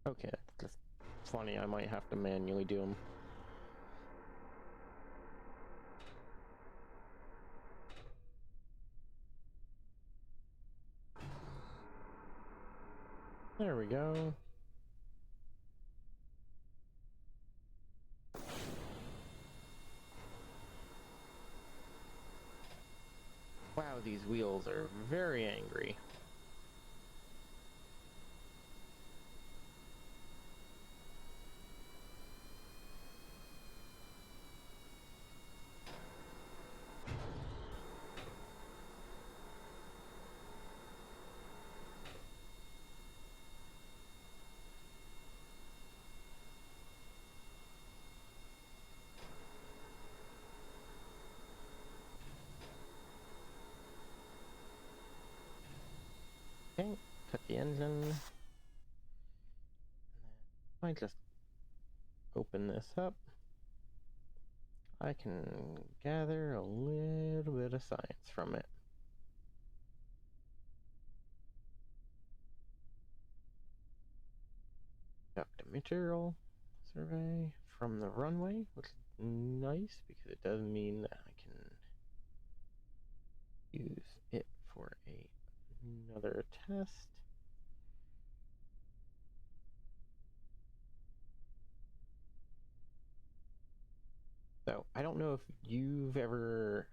S1: Okay, that's just funny. I might have to manually do them. There we go. Wow, these wheels are very angry. Okay, cut the engine. I might just open this up. I can gather a little bit of science from it. Conduct a material survey from the runway, which is nice because it does mean that I can use it for another test. know if you've ever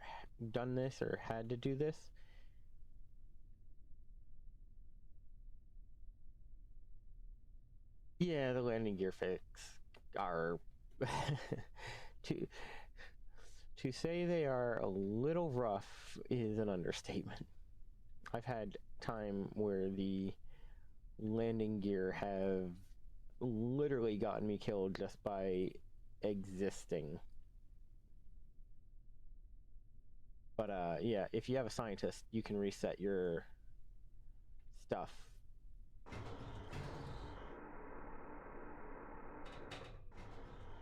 S1: done this or had to do this. Yeah, the landing gear fix are to to say they are a little rough is an understatement. I've had time where the landing gear have literally gotten me killed just by existing. But yeah, if you have a scientist, you can reset your stuff.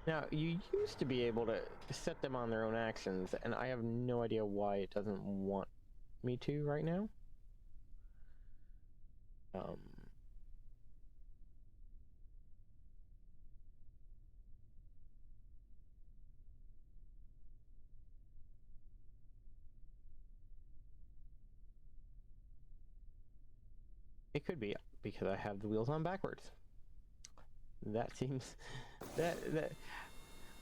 S1: Now, you used to be able to set them on their own actions, and I have no idea why it doesn't want me to right now. It could be because I have the wheels on backwards. That seems that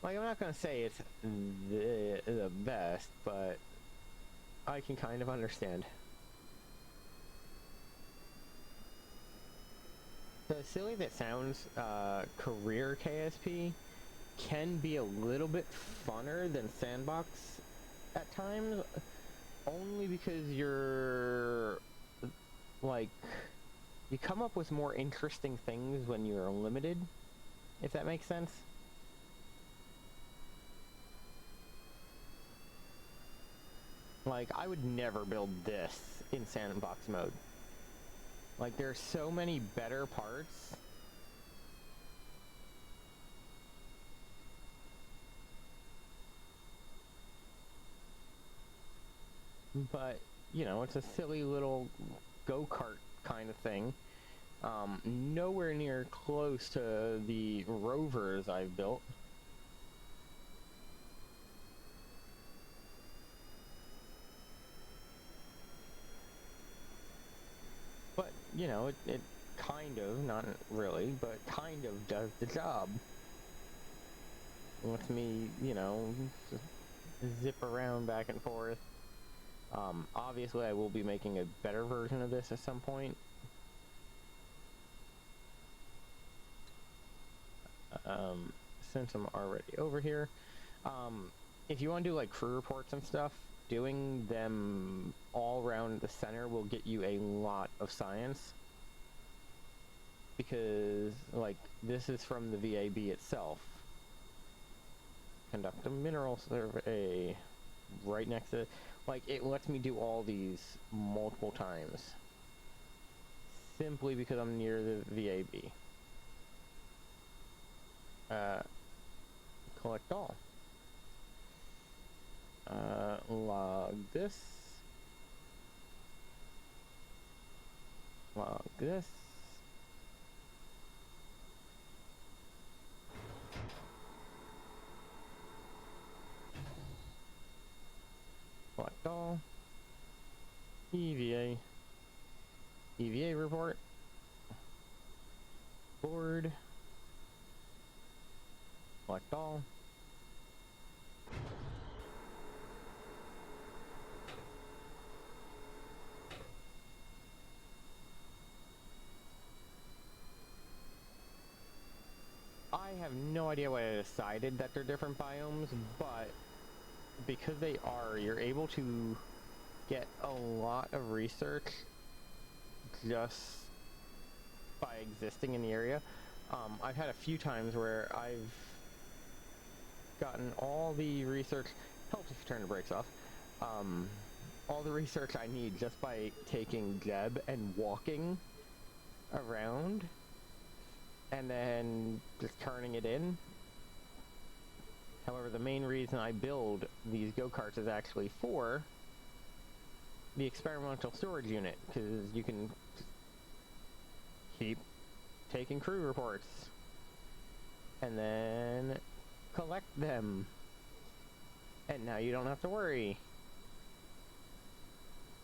S1: like, I'm not gonna say it's the best, but I can kind of understand. So silly that sounds, career KSP can be a little bit funner than sandbox at times, only because you're like, you come up with more interesting things when you're limited, if that makes sense. Like, I would never build this in sandbox mode. Like, there's so many better parts. But, you know, it's a silly little go-kart kind of thing. Nowhere near close to the rovers I've built. But, you know, it kind of, not really, but kind of does the job. It lets me, you know, zip around back and forth. Obviously I will be making a better version of this at some point. Since I'm already over here. If you want to do like crew reports and stuff, doing them all around the center will get you a lot of science. Because, like, this is from the VAB itself. Conduct a mineral survey right next to, like, it lets me do all these multiple times. Simply because I'm near the VAB. Collect all. Log this. Log this. Collect all. EVA. EVA report. Board. Collect all. I have no idea why I decided that they're different biomes, but because they are, you're able to get a lot of research just by existing in the area. I've had a few times where I've gotten all the research, helps if you turn the brakes off, all the research I need just by taking Jeb and walking around and then just turning it in. However, the main reason I build these go-karts is actually for the experimental storage unit, because you can keep taking crew reports and then collect them, and now you don't have to worry,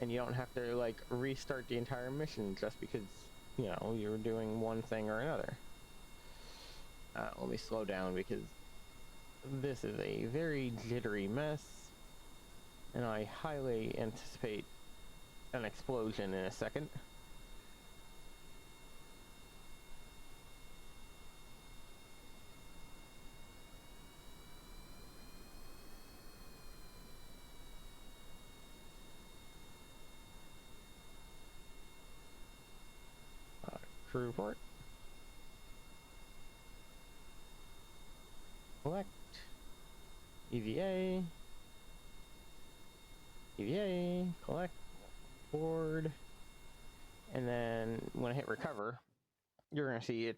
S1: and you don't have to like restart the entire mission just because, you know, you're doing one thing or another. Let me slow down because this is a very jittery mess, and I highly anticipate an explosion in a second. Crew report. Collect. EVA. EVA. Collect. Board. And then when I hit recover, you're gonna see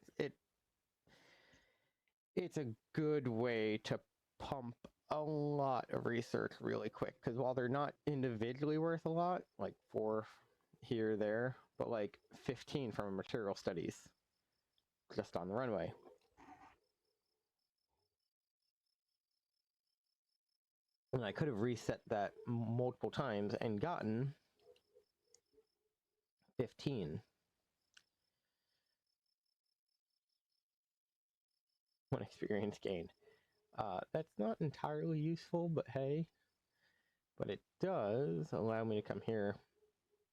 S1: it's a good way to pump a lot of research really quick, because while they're not individually worth a lot, like 4 here, there, but like 15 from material studies just on the runway. And I could have reset that multiple times and gotten 15. One experience gained. That's not entirely useful, but hey. But it does allow me to come here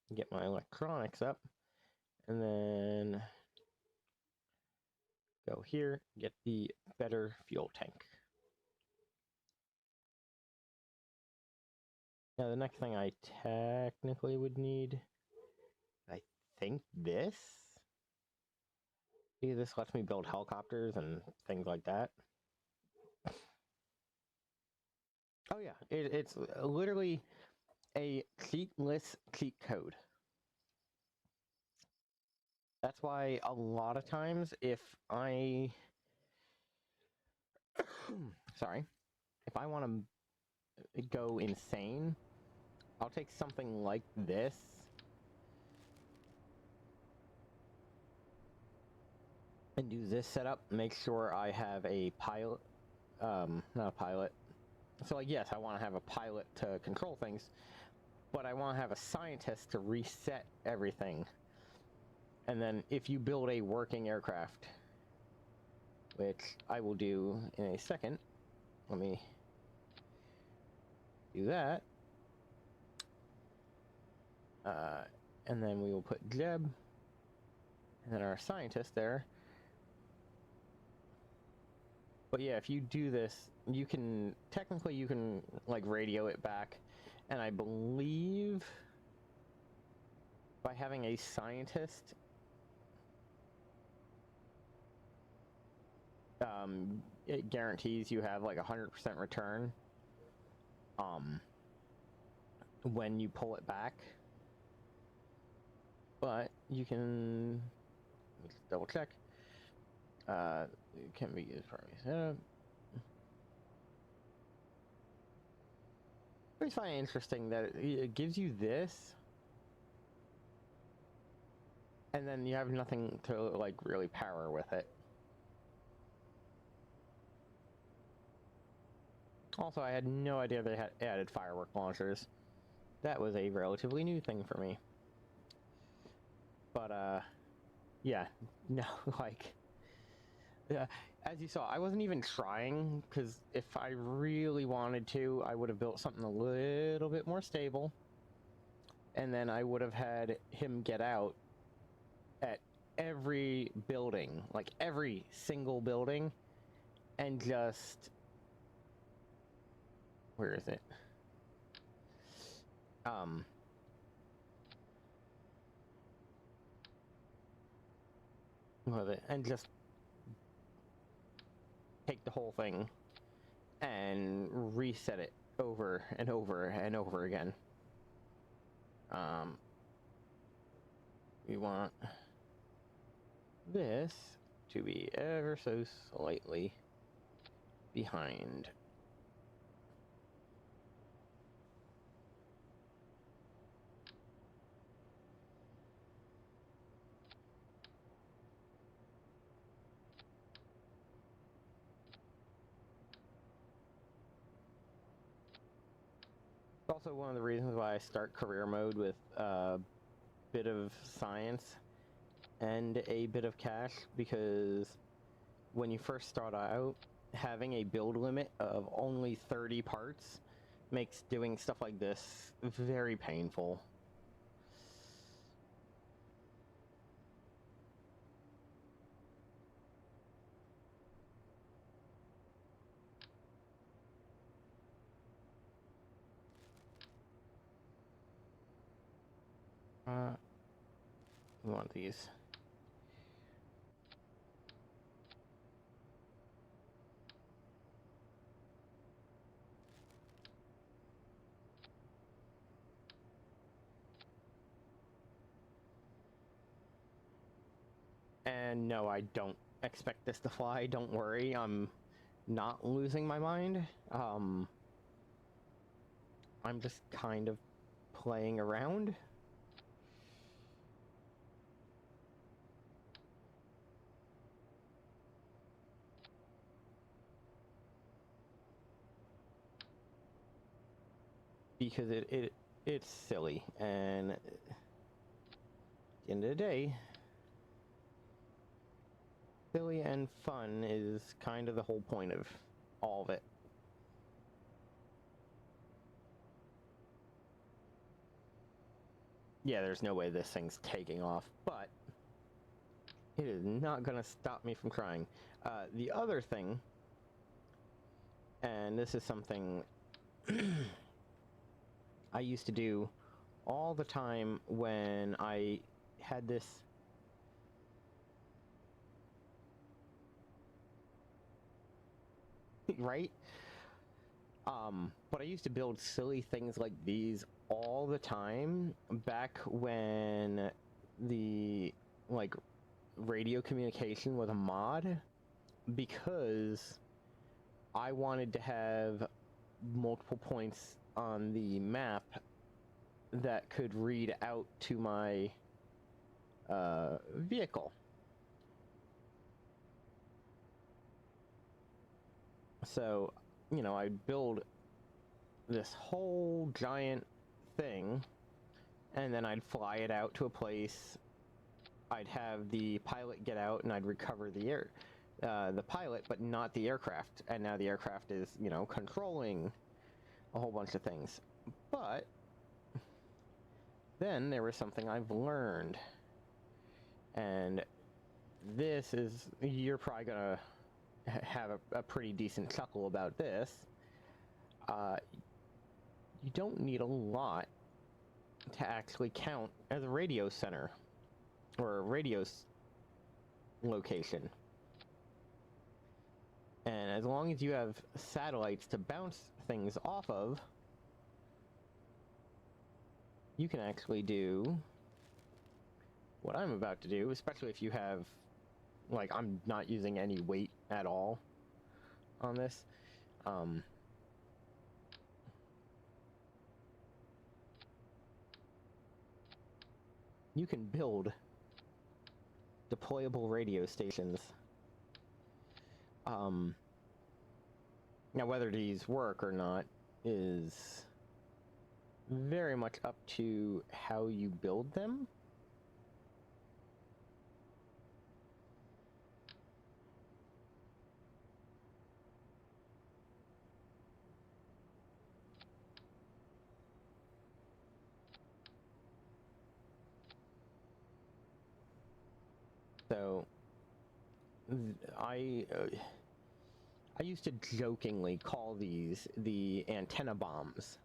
S1: and get my electronics up. And then go here, get the better fuel tank. Now the next thing I technically would need, I think this. See, this lets me build helicopters and things like that. Oh yeah, it's literally a cheatless cheat code. That's why a lot of times if I... sorry. If I want to go insane, I'll take something like this. And do this setup, make sure I have a pilot, not a pilot. So like, yes, I want to have a pilot to control things, but I want to have a scientist to reset everything. And then if you build a working aircraft, which I will do in a second, let me do that. And then we will put Jeb, and then our scientist there. But yeah, if you do this, you can, technically you can like radio it back, and I believe by having a scientist, it guarantees you have like 100% return when you pull it back. But you can, let me just double check. It can be used for setup. I always find it interesting that it gives you this, and then you have nothing to like really power with it. Also, I had no idea they had added firework launchers. That was a relatively new thing for me. But yeah, no, like, as you saw, I wasn't even trying, because if I really wanted to, I would have built something a little bit more stable, and then I would have had him get out at every building, like every single building, and just... where is it? And just take the whole thing and reset it over and over and over again. We want this to be ever so slightly behind. It's also one of the reasons why I start career mode with a bit of science and a bit of cash, because when you first start out, having a build limit of only 30 parts makes doing stuff like this very painful. We want these. And no, I don't expect this to fly. Don't worry, I'm not losing my mind. I'm just kind of playing around. Because it's silly, and at the end of the day, silly and fun is kind of the whole point of all of it. Yeah, there's no way this thing's taking off, but it is not gonna stop me from trying. The other thing, and this is something I used to do all the time when I had this right? But I used to build silly things like these all the time back when the, like, radio communication was a mod, because I wanted to have multiple points on the map that could read out to my vehicle. So, you know, I'd build this whole giant thing, and then I'd fly it out to a place. I'd have the pilot get out, and I'd recover the pilot, but not the aircraft. And now the aircraft is, you know, controlling a whole bunch of things. But then there was something I've learned, and this is, you're probably gonna have a pretty decent chuckle about this. You don't need a lot to actually count as a radio center or a radio location. And as long as you have satellites to bounce things off of, you can actually do what I'm about to do, especially if you have, like, I'm not using any weight at all on this. You can build deployable radio stations. Now, whether these work or not is very much up to how you build them. So, I used to jokingly call these the antenna bombs.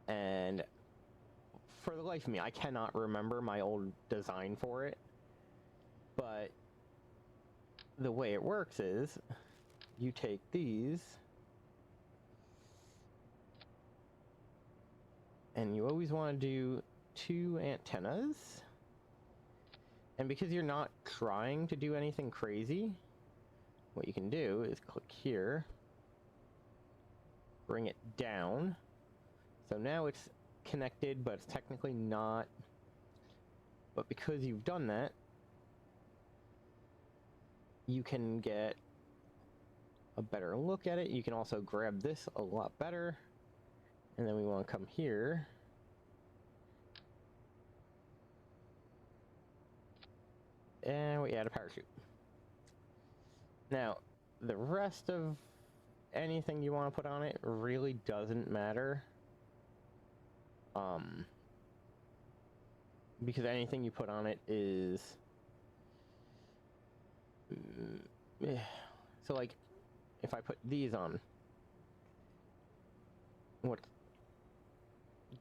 S1: And for the life of me, I cannot remember my old design for it. But the way it works is, you take these, and you always want to do 2 antennas. And because you're not trying to do anything crazy, what you can do is click here, bring it down. So now it's connected, but it's technically not. But because you've done that, you can get a better look at it. You can also grab this a lot better. And then we want to come here. And we add a parachute. Now, the rest of anything you want to put on it really doesn't matter. Because anything you put on it is... So, like, if I put these on, what's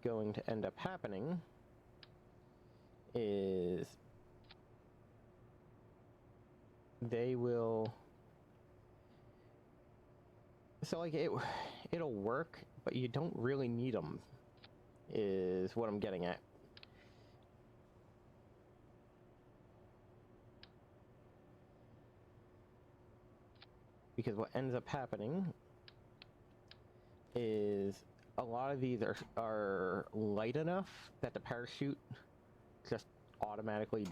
S1: going to end up happening is they will... So, like, it'll work, but you don't really need them, is what I'm getting at. Because what ends up happening is a lot of these are light enough that the parachute just automatically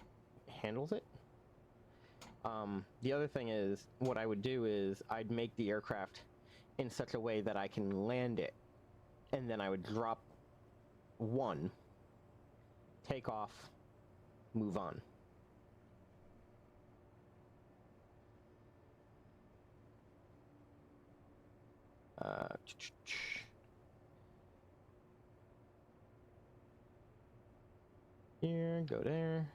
S1: handles it. The other thing is, what I would do is I'd make the aircraft in such a way that I can land it, and then I would drop one, take off, move on. Here, go there.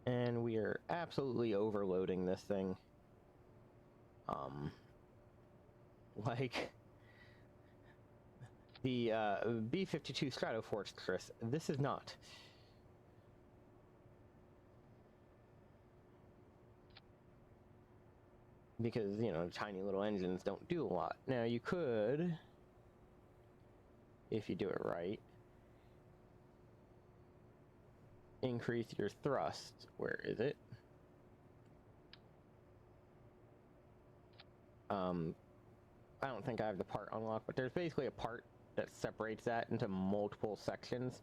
S1: And we are absolutely overloading this thing. Like the B-52 Stratofortress, this is not. Because, you know, tiny little engines don't do a lot. Now, you could, if you do it right, increase your thrust. Where is it? I don't think I have the part unlocked, but there's basically a part that separates that into multiple sections.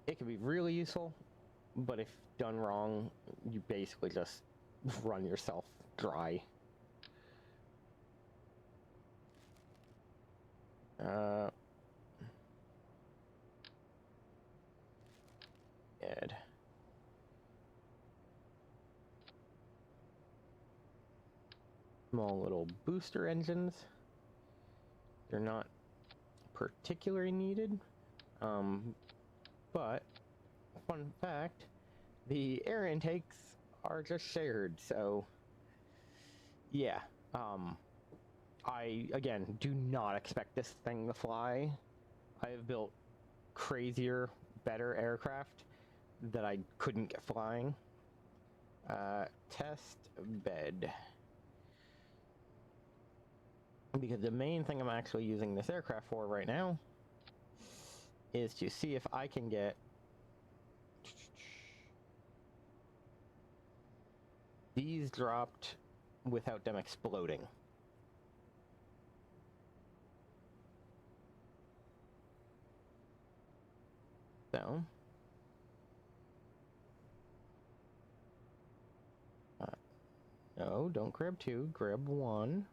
S1: It can be really useful, but if done wrong, you basically just run yourself dry. Ed. Small little booster engines. They're not particularly needed, but fun fact, the air intakes are just shared, so yeah. I, again, do not expect this thing to fly. I have built crazier, better aircraft that I couldn't get flying. Test bed. Because the main thing I'm actually using this aircraft for right now is to see if I can get these dropped without them exploding. So, no, don't grab two, grab one.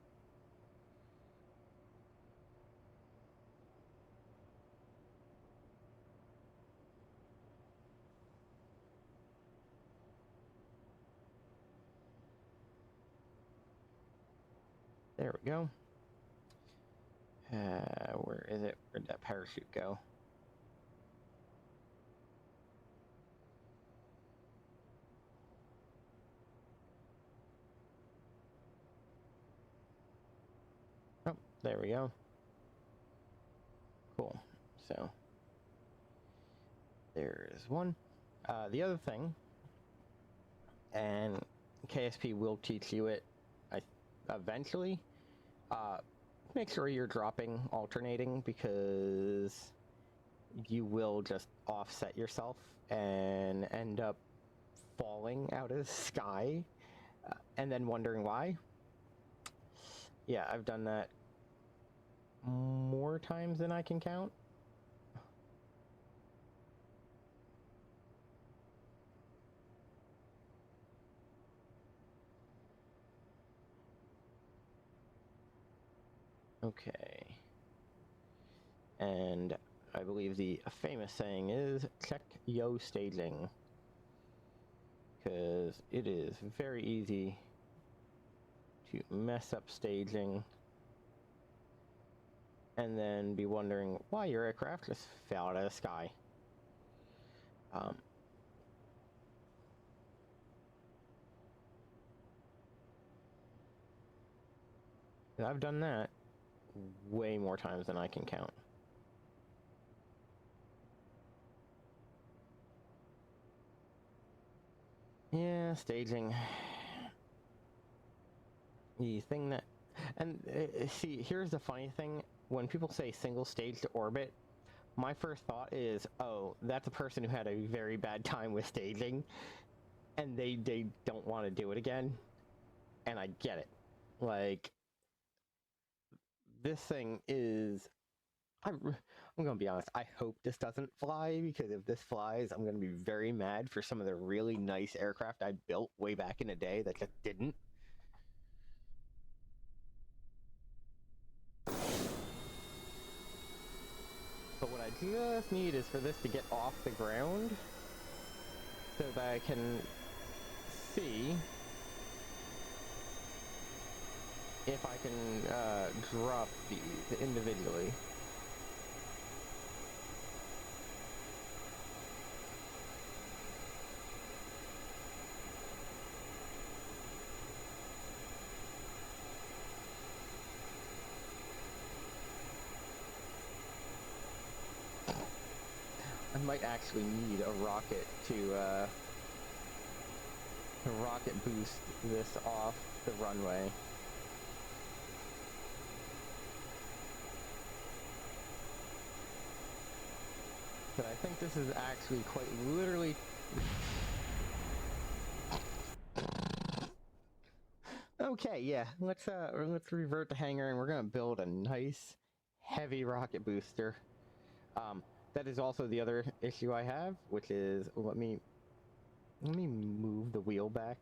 S1: There we go. Where is it? Where'd that parachute go? Oh, there we go. Cool. So, there's one. The other thing, and KSP will teach you it eventually, make sure you're dropping alternating, because you will just offset yourself and end up falling out of the sky and then wondering why. Yeah, I've done that more times than I can count. Okay. And I believe the famous saying is, check yo staging. because it is very easy to mess up staging and then be wondering why your aircraft just fell out of the sky. I've done that way more times than I can count. Yeah, staging. The thing that... And see, here's the funny thing. When people say single stage to orbit, my first thought is, oh, that's a person who had a very bad time with staging, and they don't want to do it again. And I get it. Like, this thing is... I'm gonna be honest, I hope this doesn't fly, because if this flies, I'm gonna be very mad for some of the really nice aircraft I built way back in the day that just didn't. But what I just need is for this to get off the ground so that I can see if I can drop these individually. I might actually need a rocket to rocket boost this off the runway. But I think this is actually quite literally... Okay, yeah, let's revert to hangar, and we're gonna build a nice heavy rocket booster. That is also the other issue I have, which is, let me move the wheel back,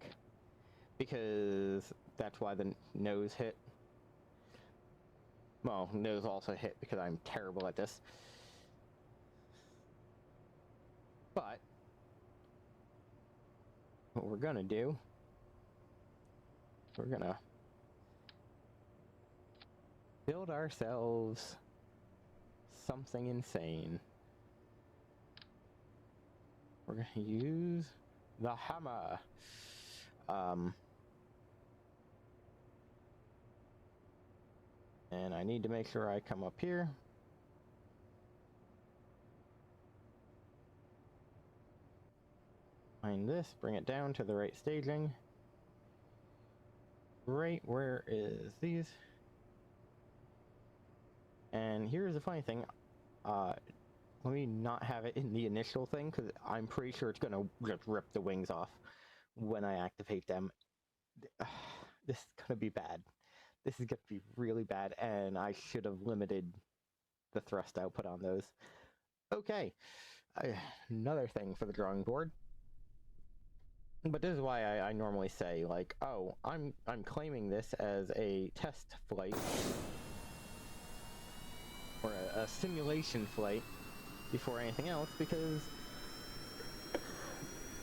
S1: because that's why the nose hit. Well, nose also hit because I'm terrible at this. But what we're gonna do, we're gonna build ourselves something insane. We're gonna use the hammer. And I need to make sure I come up here. Find this, bring it down to the right staging. Right, where is these? And here's the funny thing. Let me not have it in the initial thing, because I'm pretty sure it's gonna just rip the wings off when I activate them. This is gonna be bad. This is gonna be really bad, and I should have limited the thrust output on those. Okay, another thing for the drawing board. But this is why I normally say, like, oh, I'm claiming this as a test flight, or a simulation flight, before anything else, because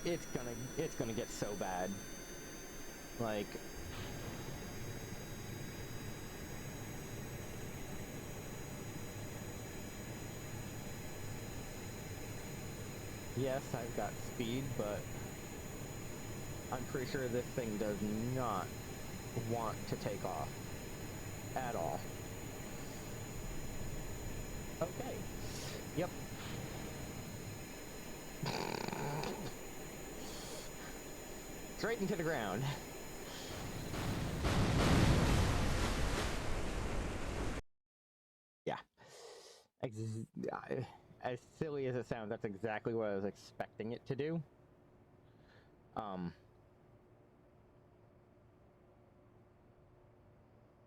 S1: it's gonna get so bad. Like, yes, I've got speed, but I'm pretty sure this thing does not want to take off at all. Okay. Yep. Straight into the ground. Yeah. As silly as it sounds, that's exactly what I was expecting it to do.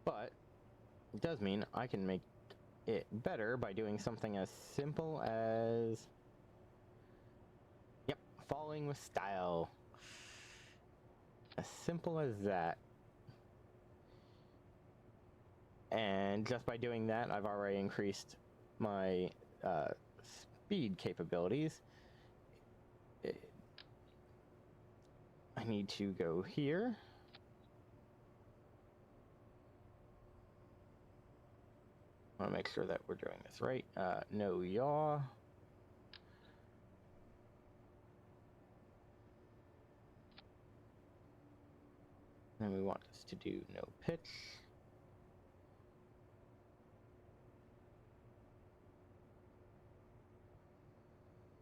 S1: But it does mean I can make it better by doing something as simple as... Yep, falling with style. As simple as that. And just by doing that, I've already increased my speed capabilities. need to go here. I want to make sure that we're doing this right. No yaw. Then we want this to do no pitch.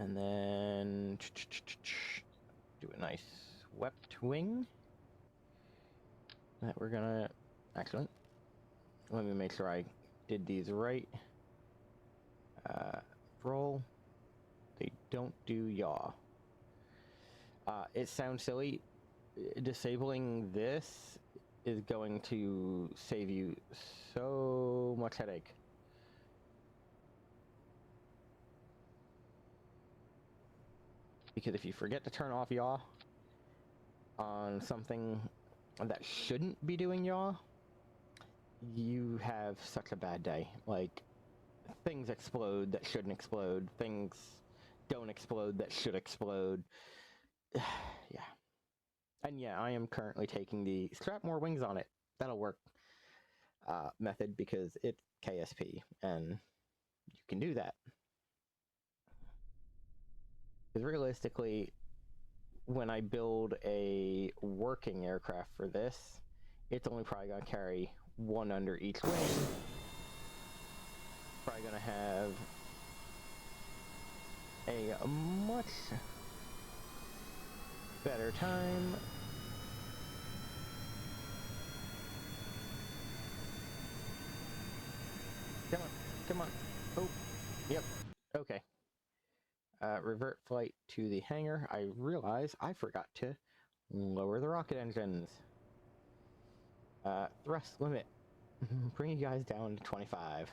S1: And then do a nice swept wing that we're gonna, excellent. Let me make sure I did these right. Roll. They don't do yaw. It sounds silly. Disabling this is going to save you so much headache. Because if you forget to turn off yaw on something that shouldn't be doing yaw, you have such a bad day. Like, things explode that shouldn't explode. Things don't explode that should explode. Yeah. And yeah, I am currently taking the strap more wings on it. That'll work method because it's KSP and you can do that. Because realistically, when I build a working aircraft for this, it's only probably going to carry one under each wing. Probably going to have a much better time. Come on, come on. Oh, yep. Okay. Revert flight to the hangar. I realize I forgot to lower the rocket engines. Thrust limit. Bring you guys down to 25.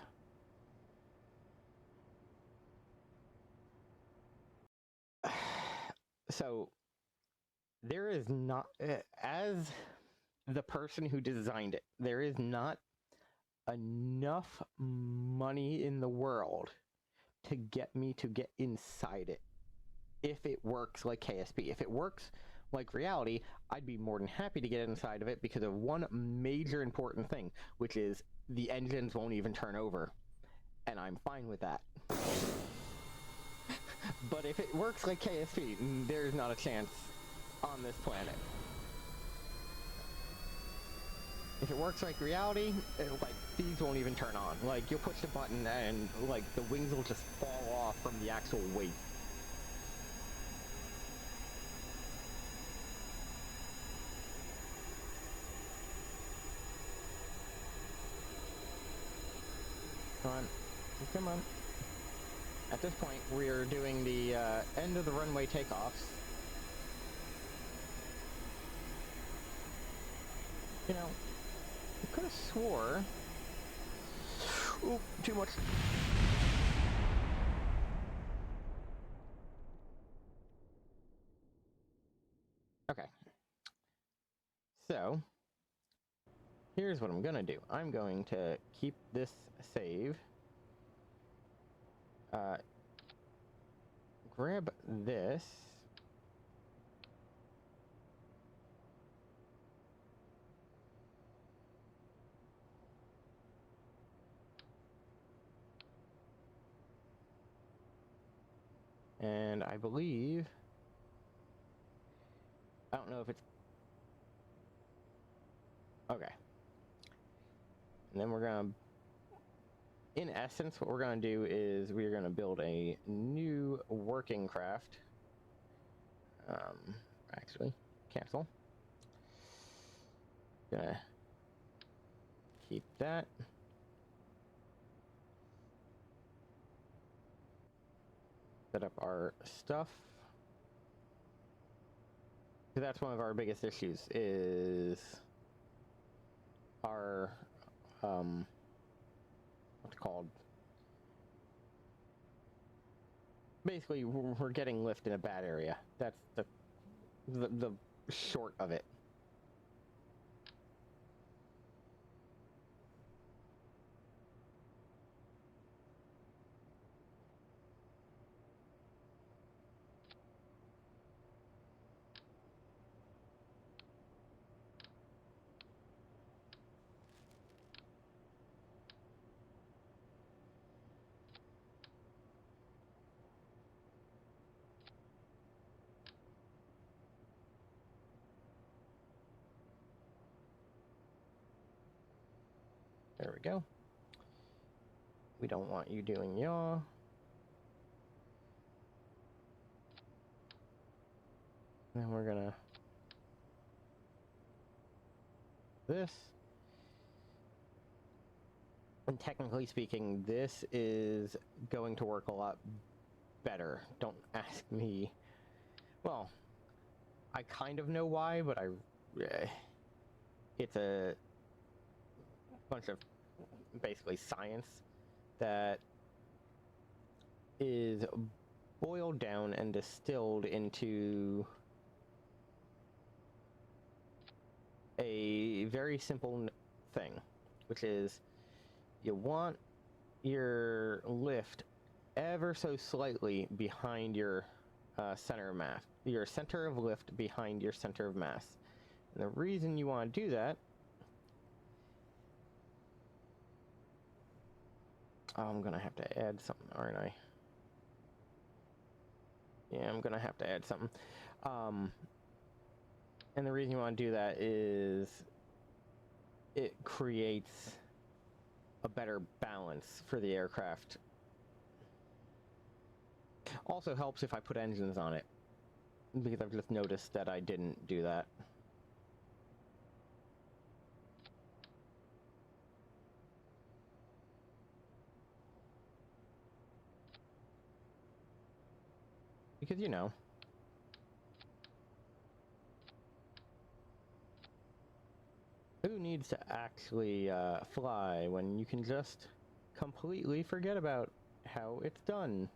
S1: So, there is not, as the person who designed it, there is not enough money in the world to get me to get inside it. If it works like KSP. If it works like reality, I'd be more than happy to get inside of it because of one major important thing, which is the engines won't even turn over. And I'm fine with that. But if it works like KSP, there's not a chance on this planet. If it works like reality, like, these won't even turn on. Like, you'll push the button and, like, the wings will just fall off from the actual weight. Come on. Come on. At this point, we're doing the end of the runway takeoffs. You know, I could have swore... Ooh, too much. Okay. So, here's what I'm gonna do. I'm going to keep this save. Grab this. And I believe... I don't know if it's... Okay. And then we're gonna... In essence, what we're gonna do is we're gonna build a new working craft. Actually, cancel. Gonna keep that. Set up our stuff. That's one of our biggest issues is our what's it called? Basically, we're getting lift in a bad area. That's the short of it. go. We don't want you doing yaw. And then we're gonna this. And technically speaking, this is going to work a lot better. Don't ask me. Well, I kind of know why, but it's a bunch of basically science that is boiled down and distilled into a very simple thing, which is you want your lift ever so slightly behind your center of mass, your center of lift behind your center of mass. And the reason you want to do that, I'm gonna have to add something, aren't I? Yeah, I'm gonna have to add something. And the reason you want to do that is it creates a better balance for the aircraft. Also helps if I put engines on it, because I've just noticed that I didn't do that. Because, you know, who needs to actually fly when you can just completely forget about how it's done?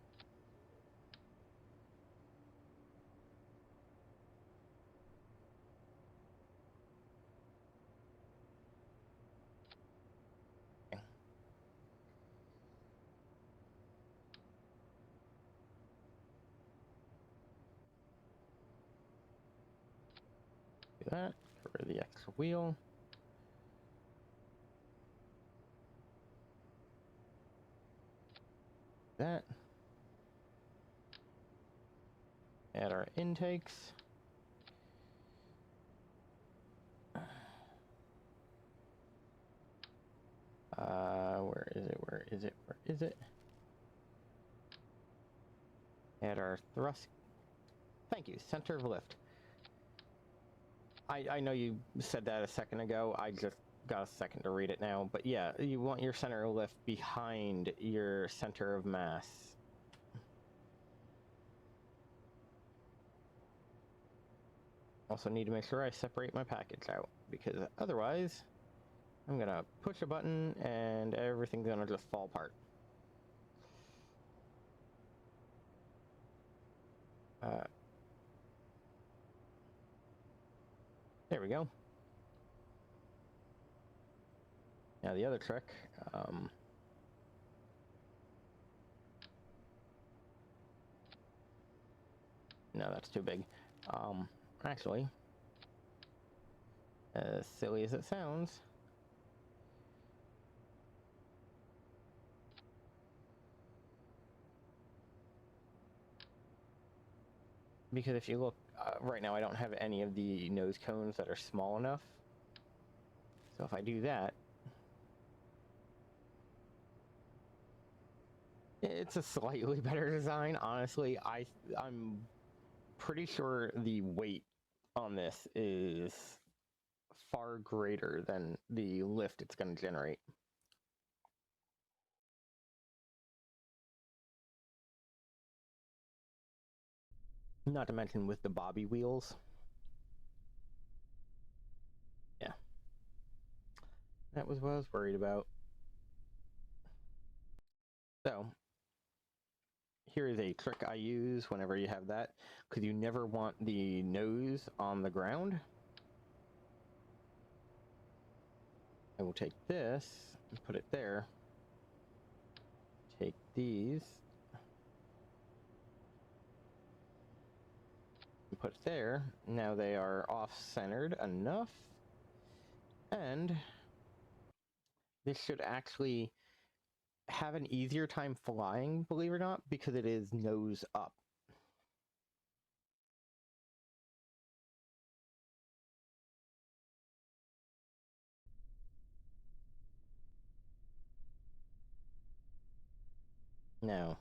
S1: Do that for the extra wheel. That. Add our intakes. Where is it? Where is it? Where is it? Add our thrust. Thank you. Center of lift. I know you said that a second ago. I just got a second to read it now. But yeah, you want your center of lift behind your center of mass. Also need to make sure I separate my package out, because otherwise I'm gonna push a button and everything's gonna just fall apart. There we go. Now the other trick, no, that's too big. Actually, as silly as it sounds, because if you look, right now I don't have any of the nose cones that are small enough. So if I do that, it's a slightly better design. Honestly, I'm pretty sure the weight on this is far greater than the lift it's going to generate. Not to mention with the bobby wheels. Yeah. That was what I was worried about. So, here is a trick I use whenever you have that, because you never want the nose on the ground. I will take this and put it there. Take these and put it there. Now they are off-centered enough. And this should actually have an easier time flying, believe it or not, because it is nose up. No,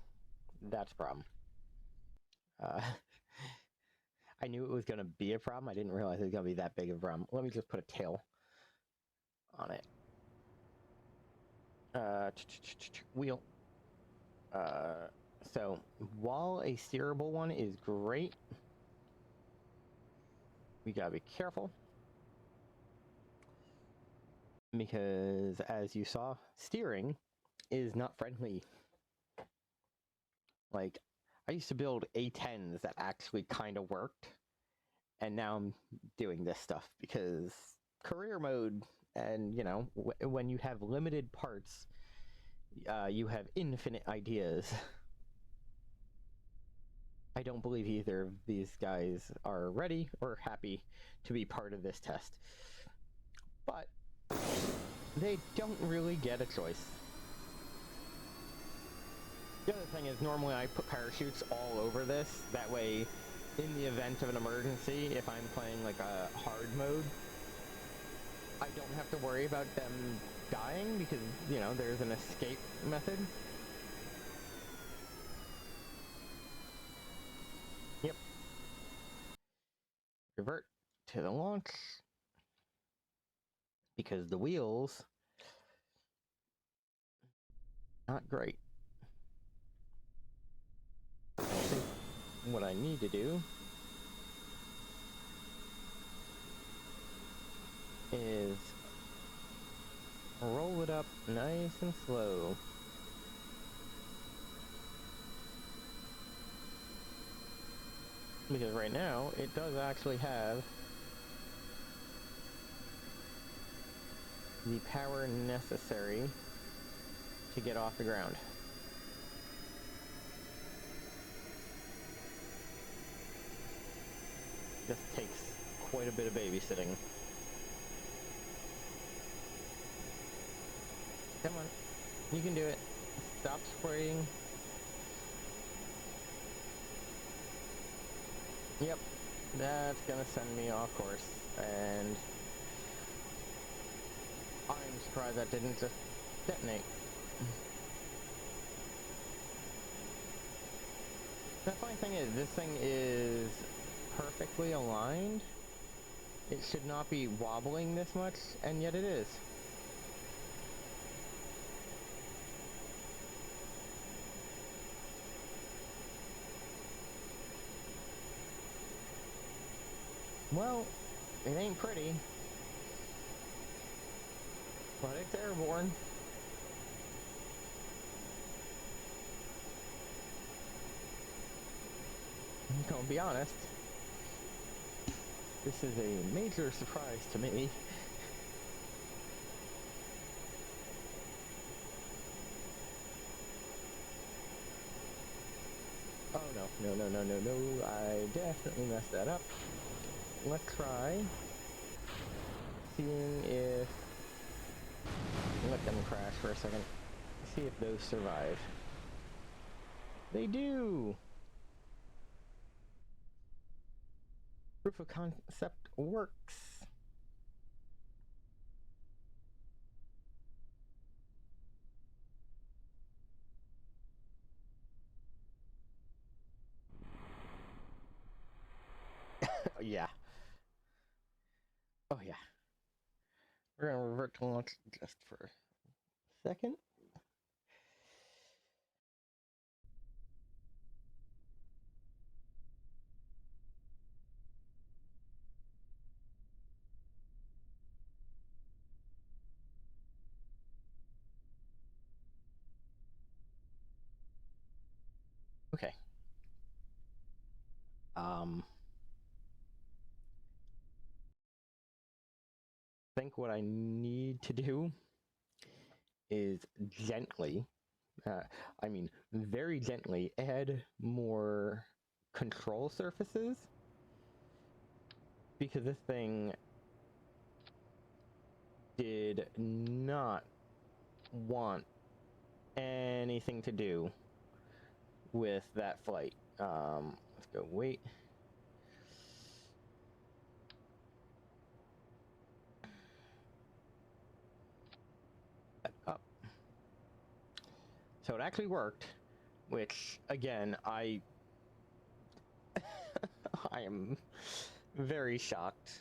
S1: that's a problem. I knew it was going to be a problem. I didn't realize it was going to be that big of a problem. Let me just put a tail on it. Wheel. So, while a steerable one is great, we gotta be careful. Because, as you saw, steering is not friendly. Like, I used to build A10s that actually kind of worked, and now I'm doing this stuff because career mode, and, you know, when you have limited parts, you have infinite ideas. I don't believe either of these guys are ready or happy to be part of this test. But they don't really get a choice. The other thing is, normally I put parachutes all over this. That way, in the event of an emergency, if I'm playing like a hard mode, I don't have to worry about them dying because, you know, there's an escape method. Yep. Revert to the launch. Because the wheels, not great. I think what I need to do is roll it up nice and slow. Because right now, it does actually have the power necessary to get off the ground. Just takes quite a bit of babysitting. Come on, you can do it. Stop spraying. Yep, that's gonna send me off course, and I'm surprised that didn't just detonate. The funny thing is, this thing is perfectly aligned. It should not be wobbling this much, and yet it is. Well, it ain't pretty, but it's airborne. I'm gonna be honest, this is a major surprise to me. Oh no, no, I definitely messed that up. Let's try seeing if... let them crash for a second. See if those survive. They do! Proof of concept works. Yeah. Oh yeah. We're gonna revert to launch just for a second. Okay. I think what I need to do is gently, I mean very gently, add more control surfaces, because this thing did not want anything to do with that flight. Let's go wait. Up. So it actually worked. which again, I am very shocked.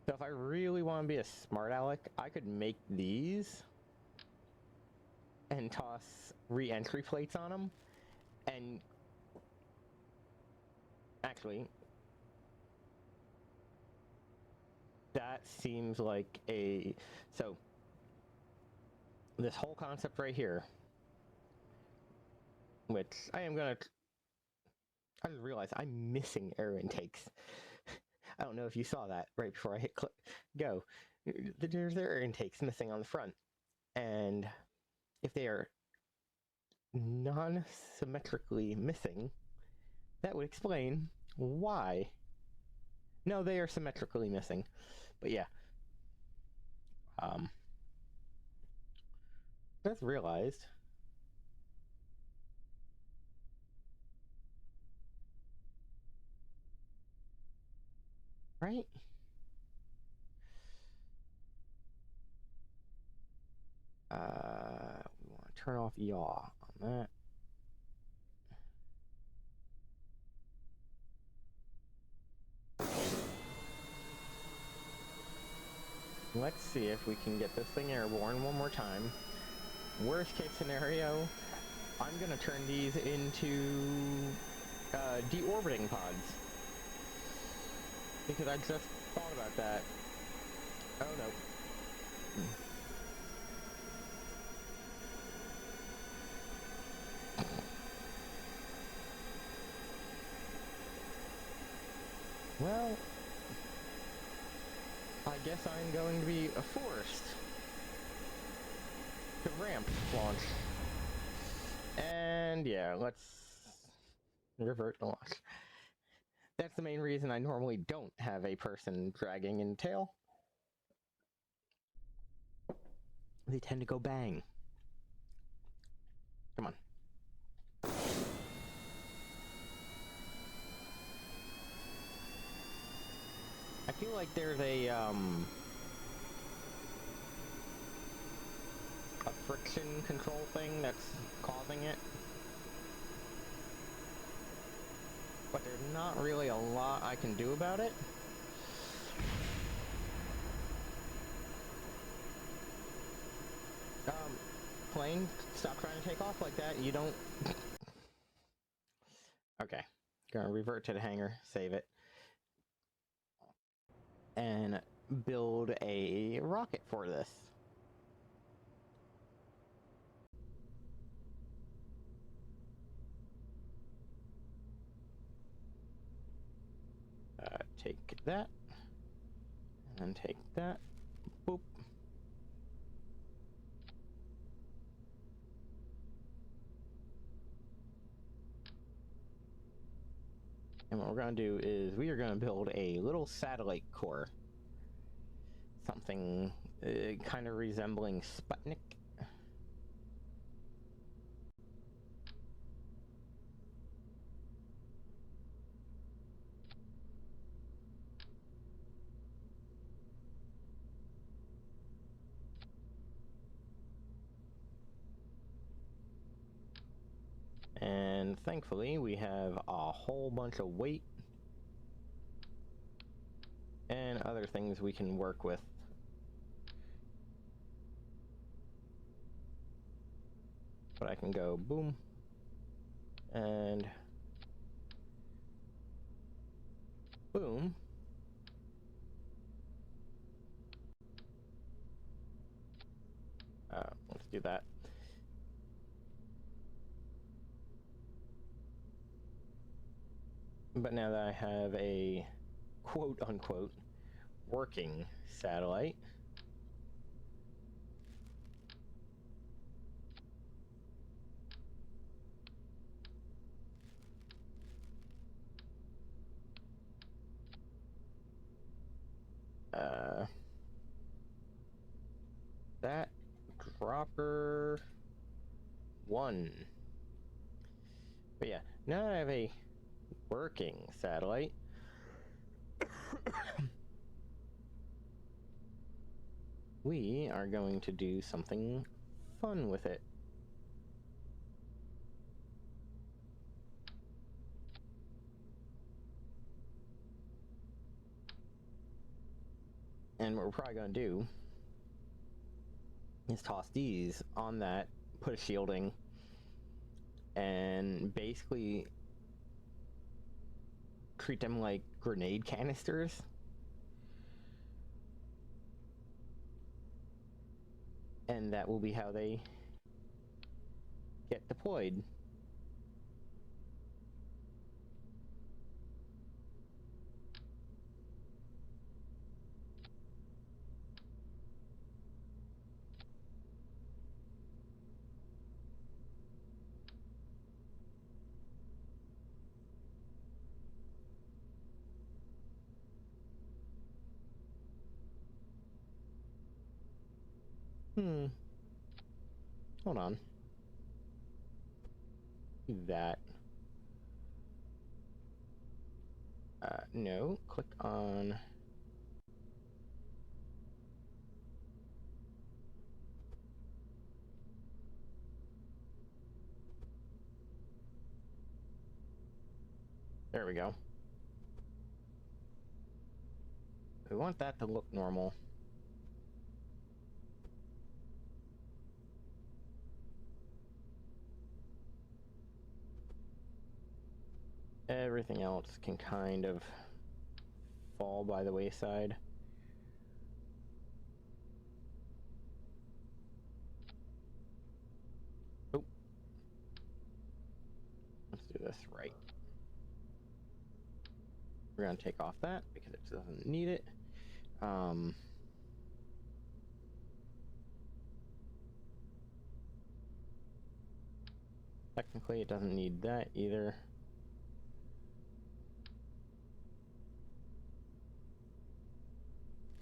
S1: So if I really want to be a smart aleck, I could make these and toss re-entry plates on them, and actually, that seems like a... So, this whole concept right here, which I am gonna... I just realized I'm missing air intakes. I don't know if you saw that right before I hit go. There's air intakes missing on the front. And if they are non-symmetrically missing, that would explain why. No, they are symmetrically missing. But yeah. Just realized. Right? We want to turn off yaw on that. Let's see if we can get this thing airborne one more time. Worst case scenario, I'm gonna turn these into deorbiting pods. Because I just thought about that. Oh no. Well, I guess I'm going to be forced to ramp launch. And yeah, let's revert the launch. That's the main reason I normally don't have a person dragging in tail. They tend to go bang. Come on. I feel like there's a friction control thing that's causing it. But there's not really a lot I can do about it. Plane, stop trying to take off like that. You don't... Okay. Gonna revert to the hangar, save it. And build a rocket for this. Take that. And then take that. Boop. And what we're going to do is we are going to build a little satellite core. Something kind of resembling Sputnik. And thankfully we have a whole bunch of weight and other things we can work with. But I can go boom and boom. Let's do that. But now that I have a quote-unquote working satellite, that dropper 1. But yeah, now I have a working satellite. we are going to do something fun with it. And what we're probably going to do is toss these on that, put a shielding, and basically treat them like grenade canisters. And that will be how they get deployed. Hold on. That. No. Click on... There we go. We want that to look normal. Everything else can kind of fall by the wayside. Oh. Let's do this right. We're going to take off that because it doesn't need it. Technically, it doesn't need that either.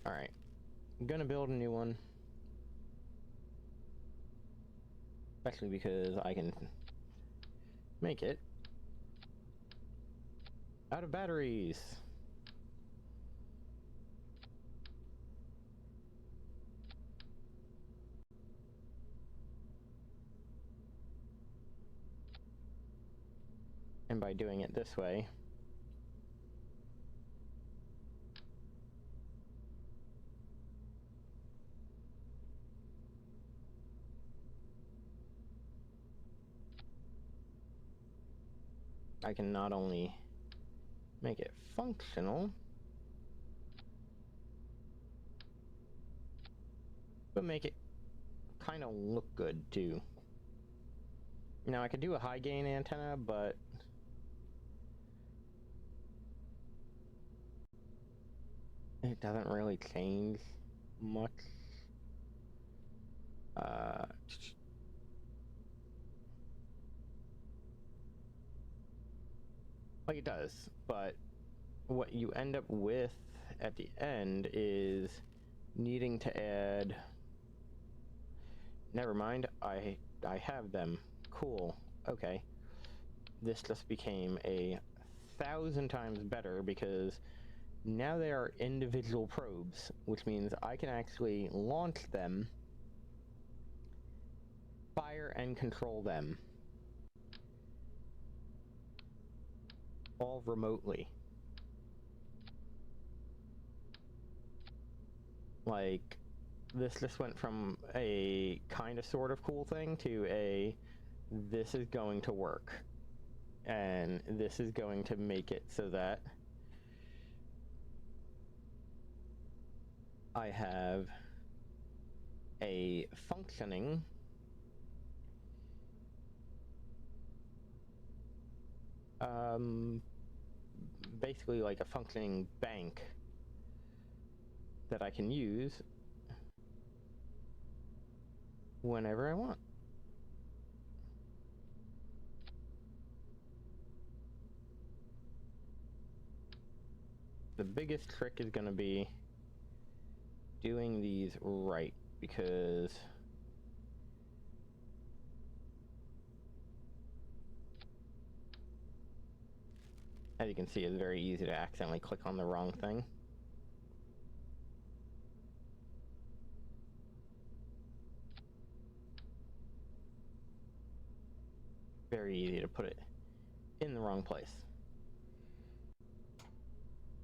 S1: Alright. I'm gonna build a new one. Especially because I can make it out of batteries. And by doing it this way, I can not only make it functional, but make it kind of look good too. Now I could do a high gain antenna, but it doesn't really change much. Like it does, but what you end up with at the end is needing to add... Never mind, I have them. Cool. Okay. This just became 1,000 times better because now they are individual probes, which means I can actually launch them, fire and control them, all remotely. Like, this just went from a kind of sort of cool thing to a this is going to work. And this is going to make it so that I have a functioning basically like a functioning bank that I can use whenever I want. The biggest trick is going to be doing these right, because as you can see, it's very easy to accidentally click on the wrong thing. Very easy to put it in the wrong place.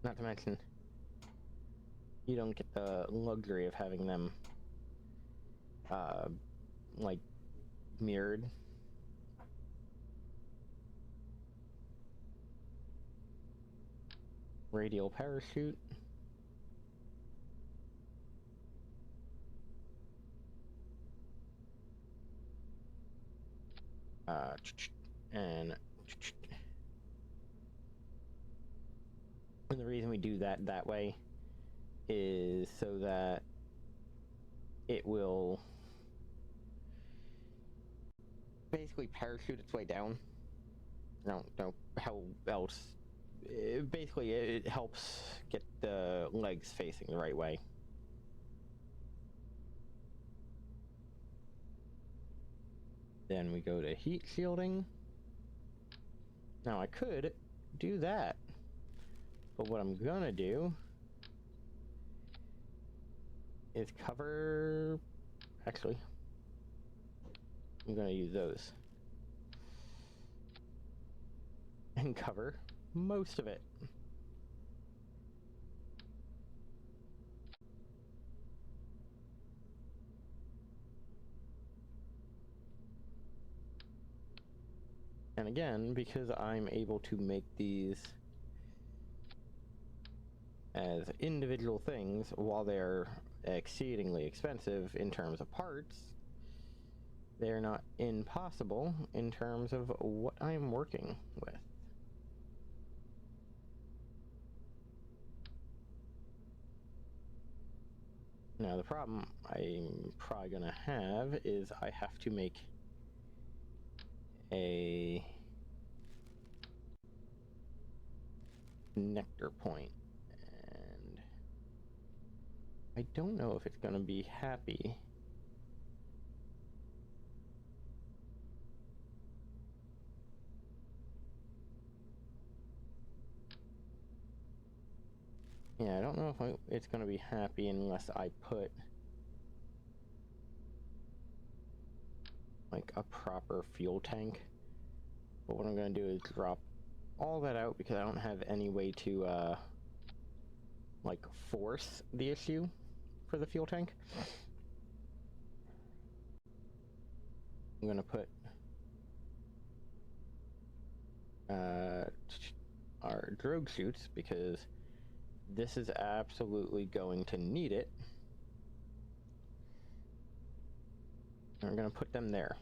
S1: Not to mention, you don't get the luxury of having them, like, mirrored. Radial parachute. And the reason we do that way is so that it will basically parachute its way down. I don't know how else. Basically, it helps get the legs facing the right way. Then we go to heat shielding. Now I could do that, but what I'm gonna do is cover... Actually, I'm gonna use those. And cover most of it. And again, because I'm able to make these as individual things, while they're exceedingly expensive in terms of parts, they're not impossible in terms of what I'm working with. Now the problem I'm probably gonna have is I have to make a connector point, and I don't know if it's gonna be happy. Yeah, I don't know if it's gonna be happy unless I put like a proper fuel tank. But what I'm gonna do is drop all that out because I don't have any way to like force the issue for the fuel tank. I'm gonna put our drogue chutes because this is absolutely going to need it. I'm gonna put them there.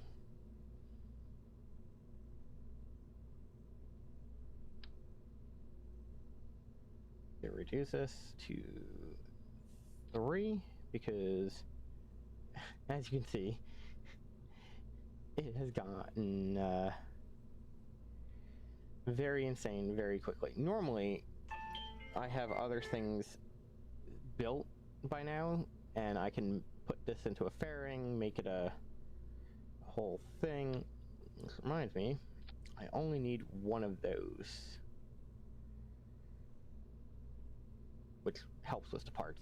S1: It reduce this to 3 because, as you can see, it has gotten very insane very quickly. Normally, I have other things built by now, and I can put this into a fairing, make it a whole thing. This reminds me, I only need one of those, which helps with the parts.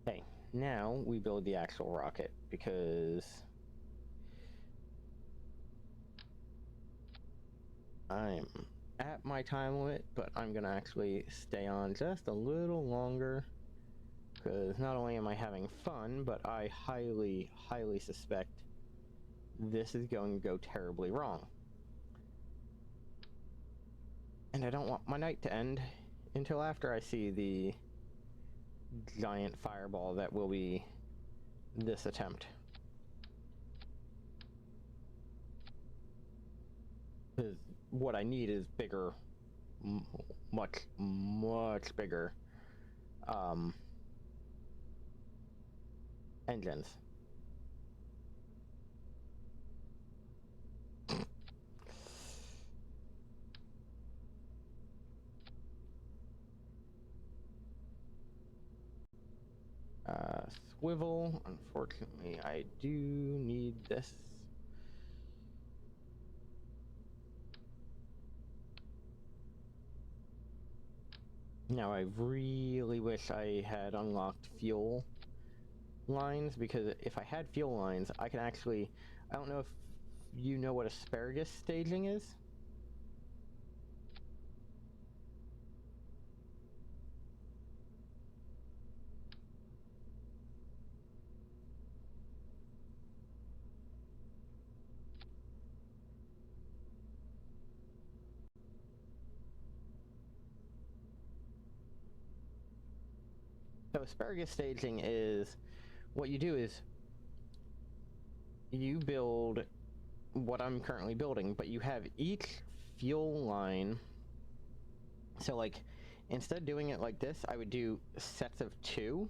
S1: Okay, now we build the actual rocket, because I'm at my time limit, but I'm gonna actually stay on just a little longer, because not only am I having fun, but I highly, highly suspect this is going to go terribly wrong. And I don't want my night to end until after I see the giant fireball that will be this attempt. Because what I need is bigger, much, much bigger engines. Swivel, unfortunately, I do need this. Now I really wish I had unlocked fuel lines, because if I had fuel lines, I can actually... I don't know if you know what asparagus staging is? So asparagus staging is... what you do is you build what I'm currently building, but you have each fuel line. So like, instead of doing it like this, I would do sets of 2,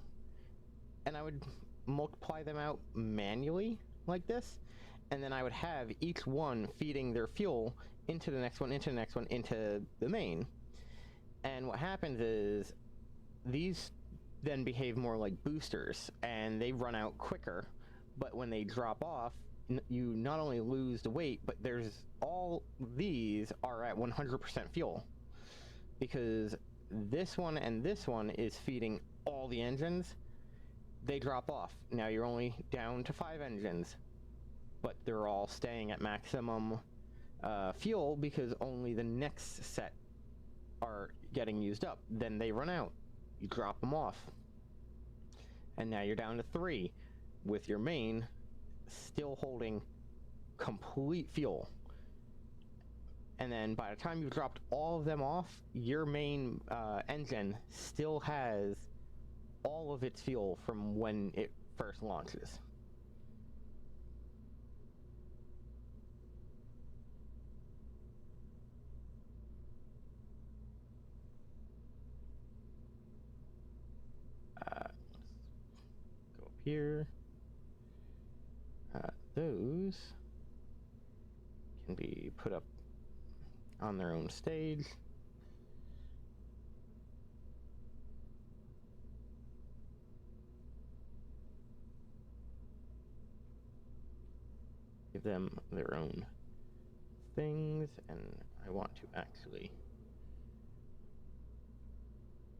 S1: and I would multiply them out manually like this, and then I would have each one feeding their fuel into the next one, into the next one, into the main. And what happens is these then behave more like boosters, and they run out quicker, but when they drop off, you not only lose the weight, but there's all these are at 100% fuel, because this one and this one is feeding all the engines. They drop off. Now you're only down to 5 engines, but they're all staying at maximum fuel, because only the next set are getting used up. Then they run out. You drop them off. And now you're down to 3, with your main still holding complete fuel. And then by the time you've dropped all of them off, your main engine still has all of its fuel from when it first launches. Let's go up here. Those can be put up on their own stage. Give them their own things, and I want to actually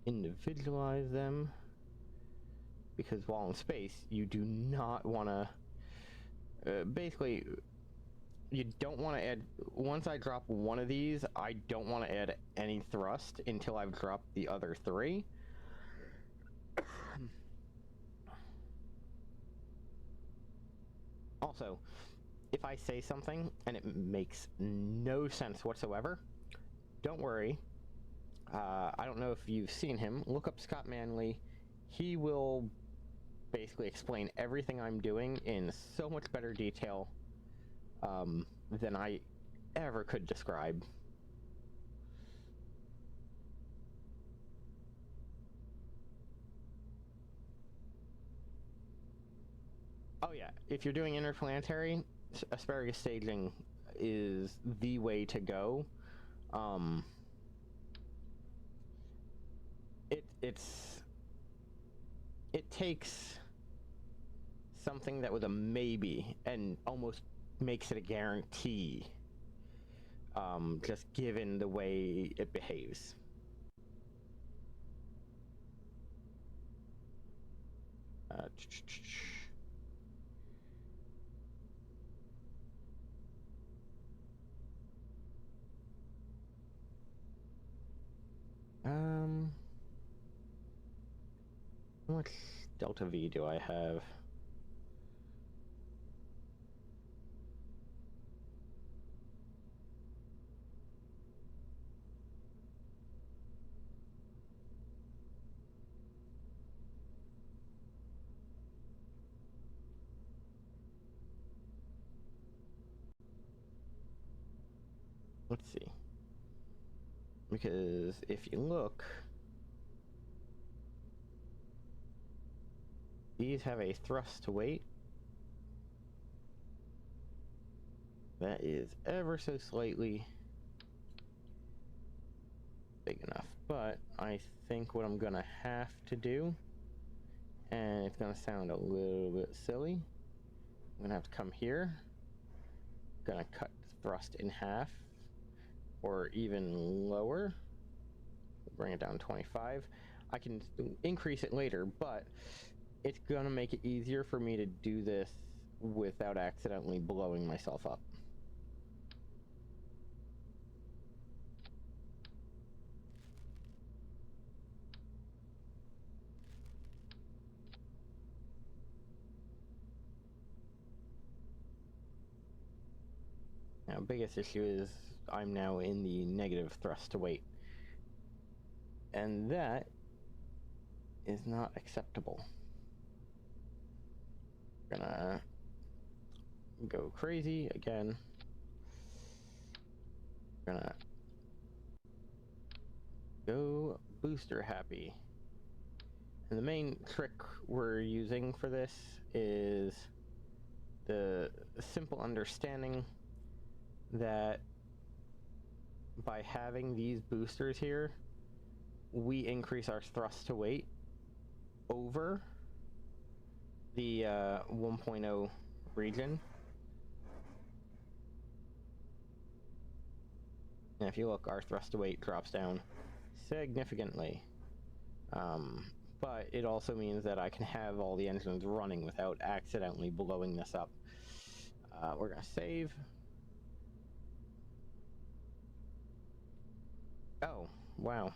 S1: individualize them, because while in space, you do not want to... basically, you don't want to add... once I drop one of these, I don't want to add any thrust until I've dropped the other 3. Also, if I say something and it makes no sense whatsoever, don't worry. I don't know if you've seen him. Look up Scott Manley. He will basically explain everything I'm doing in so much better detail than I ever could describe. Oh yeah, if you're doing interplanetary, asparagus staging is the way to go. It takes something that was a maybe and almost makes it a guarantee, just given the way it behaves. How much Delta V do I have? Let's see. Because if you look, these have a thrust to weight that is ever so slightly big enough. But I think what I'm gonna have to do, and it's gonna sound a little bit silly, I'm gonna have to come here, gonna cut thrust in half, or even lower, bring it down to 25. I can increase it later, but it's gonna make it easier for me to do this without accidentally blowing myself up. Now, biggest issue is I'm now in the negative thrust to weight. And that is not acceptable. Gonna go crazy again. Gonna go booster happy. And the main trick we're using for this is the simple understanding that by having these boosters here, we increase our thrust to weight over the 1.0 region. And if you look, our thrust to weight drops down significantly. But it also means that I can have all the engines running without accidentally blowing this up. We're gonna save. Oh, wow.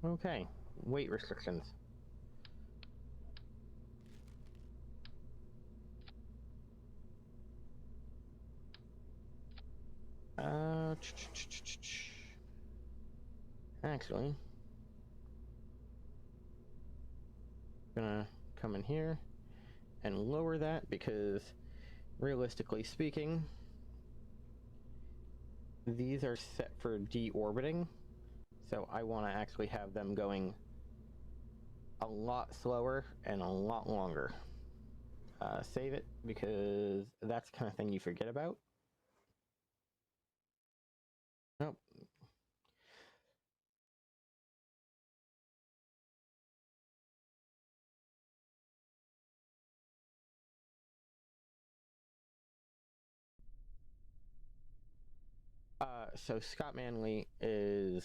S1: Okay, weight restrictions. Actually, gonna come in here and lower that because realistically speaking, these are set for deorbiting, so I want to actually have them going a lot slower and a lot longer. Save it because that's the kind of thing you forget about. Nope. So Scott Manley is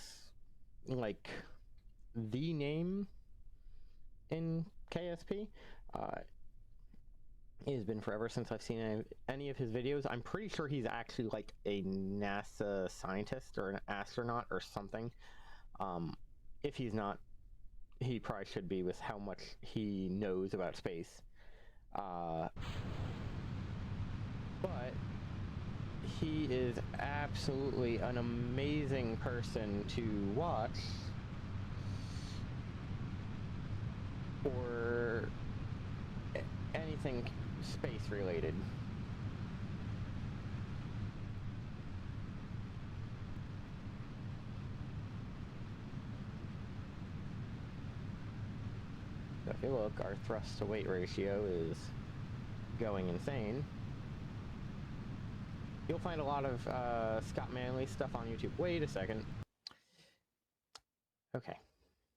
S1: like the name in KSP. It has been forever since I've seen any of his videos. I'm pretty sure he's actually like a NASA scientist or an astronaut or something. If he's not, he probably should be with how much he knows about space. But he is absolutely an amazing person to watch for anything space related. So if you look, our thrust to weight ratio is going insane. You'll find a lot of Scott Manley stuff on YouTube. Wait a second. Okay.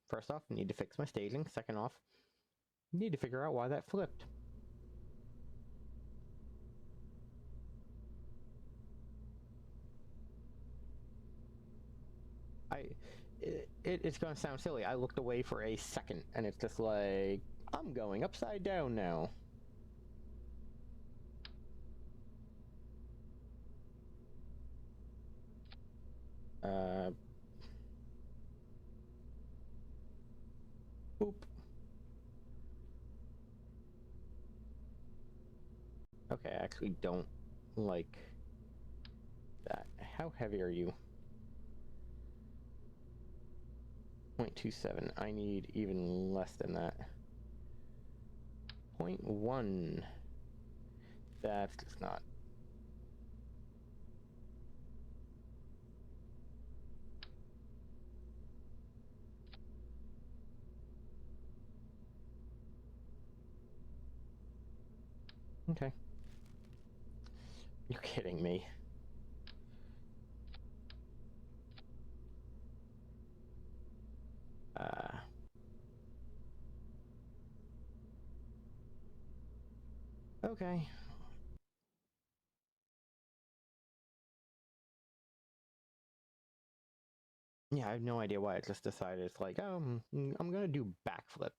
S1: First off, need to fix my staging. Second off, need to figure out why that flipped. It's gonna sound silly. I looked away for a second, and it's just like, I'm going upside down now. Boop. Okay, I actually don't like that. How heavy are you? 0.27. I need even less than that. 0.1. That's just not. Okay. You're kidding me. Okay. Yeah, I have no idea why it just decided it's like, oh, I'm gonna do backflip.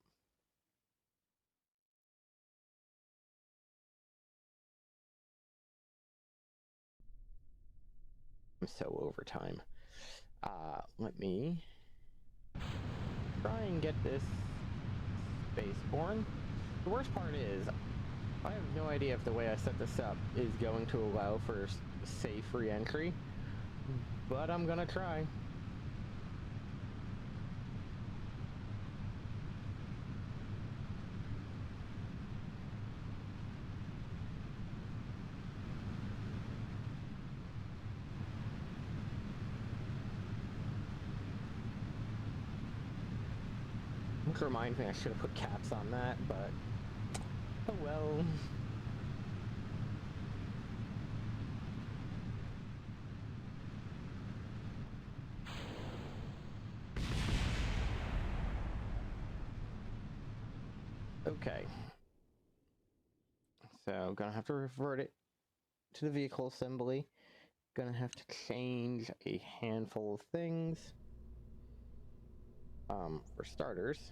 S1: I'm so over time. Let me try and get this spaceborne. The worst part is, I have no idea if the way I set this up is going to allow for safe re-entry, but I'm gonna try. Which reminds me I should have put caps on that, but oh well. Okay. So, gonna have to revert it to the vehicle assembly. Gonna have to change a handful of things. For starters,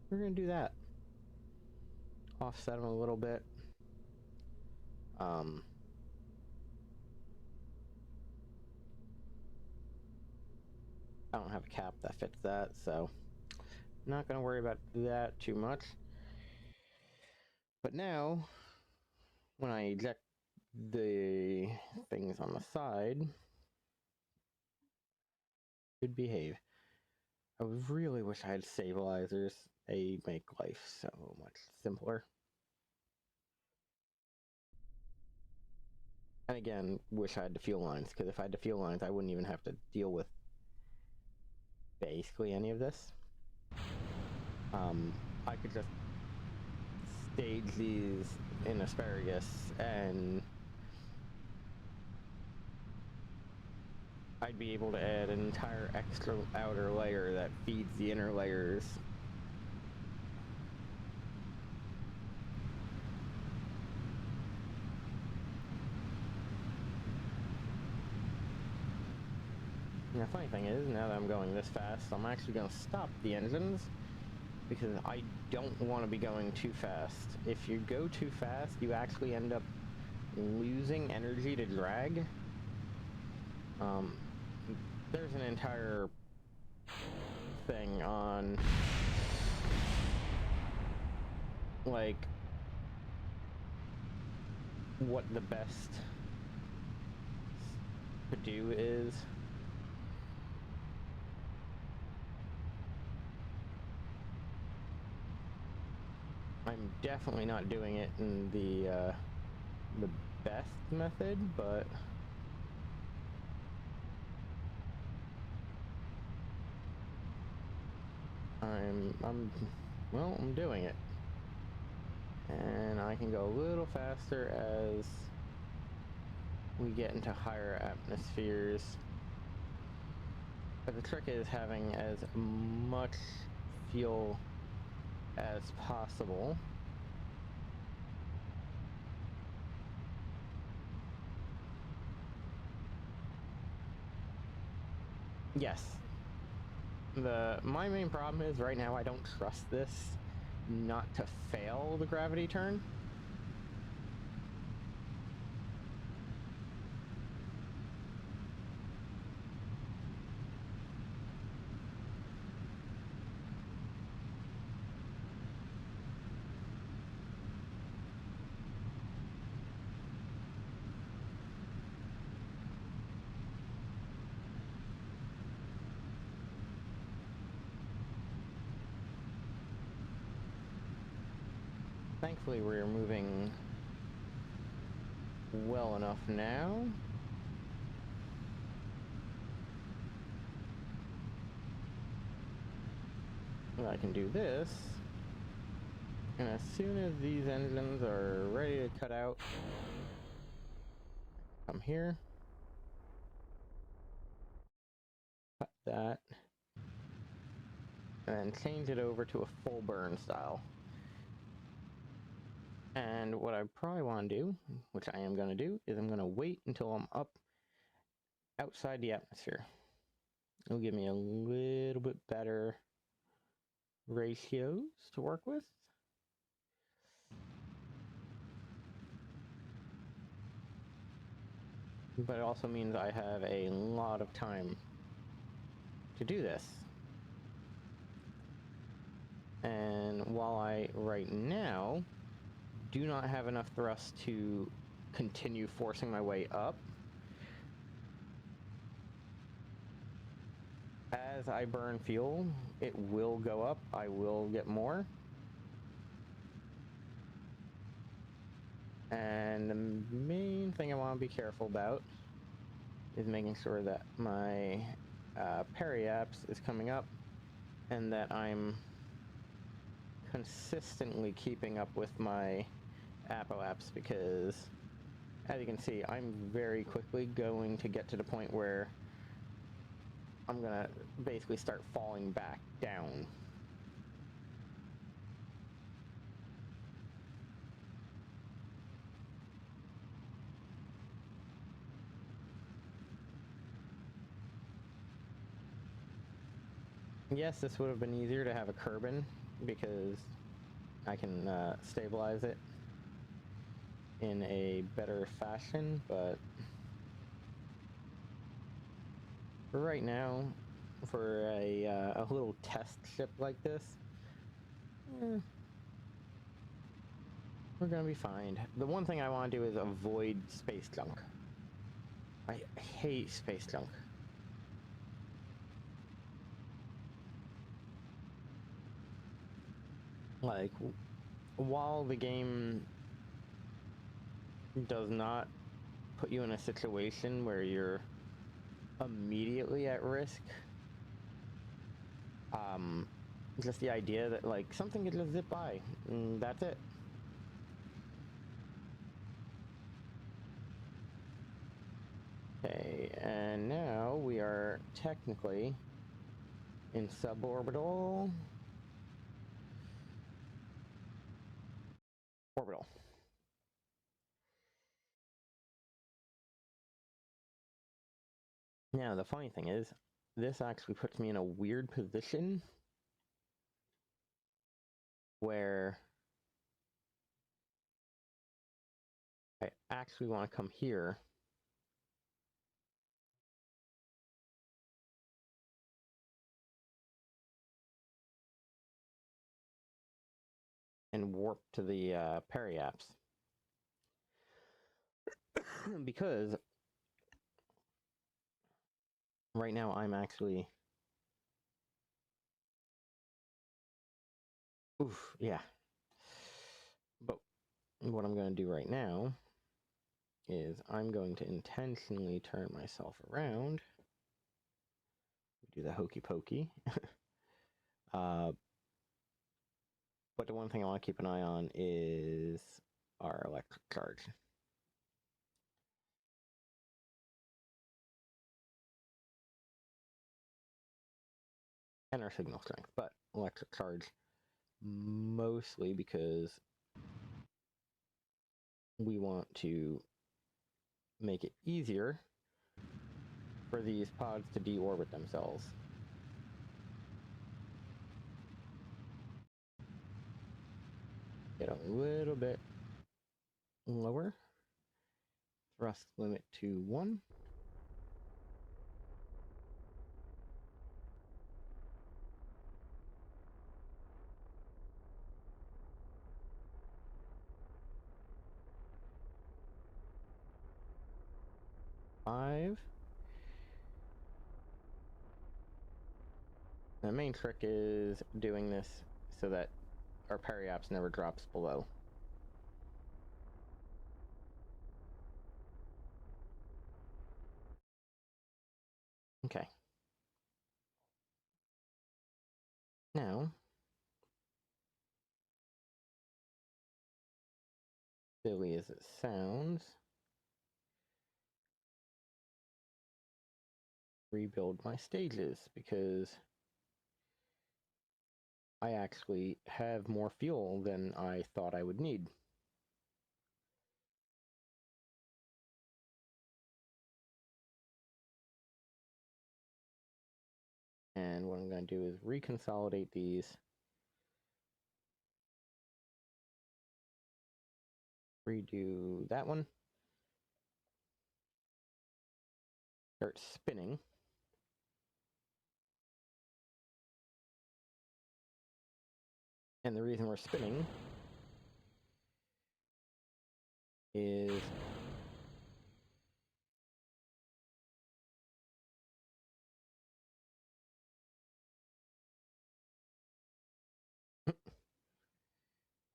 S1: we're gonna do that. Offset them a little bit. I don't have a cap that fits that, so not gonna worry about that too much. But now, when I eject the things on the side, should behave. I really wish I had stabilizers. They make life so much simpler. And again, wish I had the fuel lines, because if I had the fuel lines, I wouldn't even have to deal with basically any of this. I could just stage these in asparagus, and I'd be able to add an entire extra outer layer that feeds the inner layers. And the funny thing is, now that I'm going this fast, I'm actually going to stop the engines, because I don't want to be going too fast. If you go too fast, you actually end up losing energy to drag. There's an entire thing on, like, what the best to do is. I'm definitely not doing it in the best method, but I'm doing it. And I can go a little faster as we get into higher atmospheres. But the trick is having as much fuel as possible. Yes. My main problem is right now I don't trust this not to fail the gravity turn. Thankfully, we're moving well enough now. I can do this, and as soon as these engines are ready to cut out, come here, cut that, and then change it over to a full burn style. And what I probably want to do, which I am going to do, is I'm going to wait until I'm up outside the atmosphere. It'll give me a little bit better ratios to work with. But it also means I have a lot of time to do this. And while I, right now, do not have enough thrust to continue forcing my way up, as I burn fuel, it will go up. I will get more. And the main thing I want to be careful about is making sure that my periaps is coming up and that I'm consistently keeping up with my apoaps, because as you can see, I'm very quickly going to get to the point where I'm gonna basically start falling back down. Yes, this would have been easier to have a Kerbin, because I can stabilize it in a better fashion, but for right now, for a little test ship like this, we're gonna be fine. The one thing I want to do is avoid space junk. I hate space junk. Like, while the game does not put you in a situation where you're immediately at risk, just the idea that, like, something could just zip by, and that's it. Okay, and now we are technically in suborbital orbital. Now, the funny thing is, this actually puts me in a weird position where I actually want to come here and warp to the periaps. Because right now I'm actually... Oof, yeah. But what I'm going to do right now is I'm going to intentionally turn myself around. Do the hokey pokey. But the one thing I want to keep an eye on is our electric charge. And our signal strength, but electric charge mostly because we want to make it easier for these pods to deorbit themselves. Get a little bit lower. Thrust limit to 1. Five. The main trick is doing this so that our periaps never drops below. Okay. Now, silly as it sounds, rebuild my stages, because I actually have more fuel than I thought I would need. And what I'm going to do is reconsolidate these. Redo that one. Start spinning. And the reason we're spinning is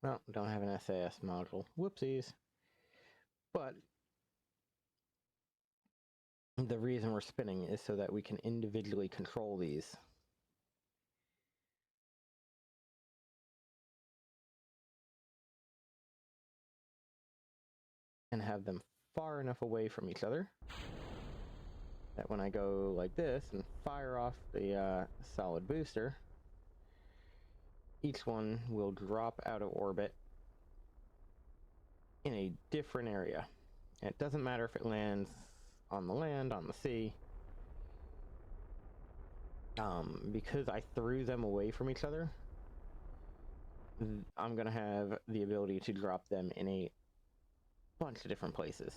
S1: well, don't have an SAS module. Whoopsies. But the reason we're spinning is so that we can individually control these. And have them far enough away from each other that when I go like this and fire off the solid booster, each one will drop out of orbit in a different area. And it doesn't matter if it lands on the land, on the sea, because I threw them away from each other. I'm going to have the ability to drop them in a bunch of different places.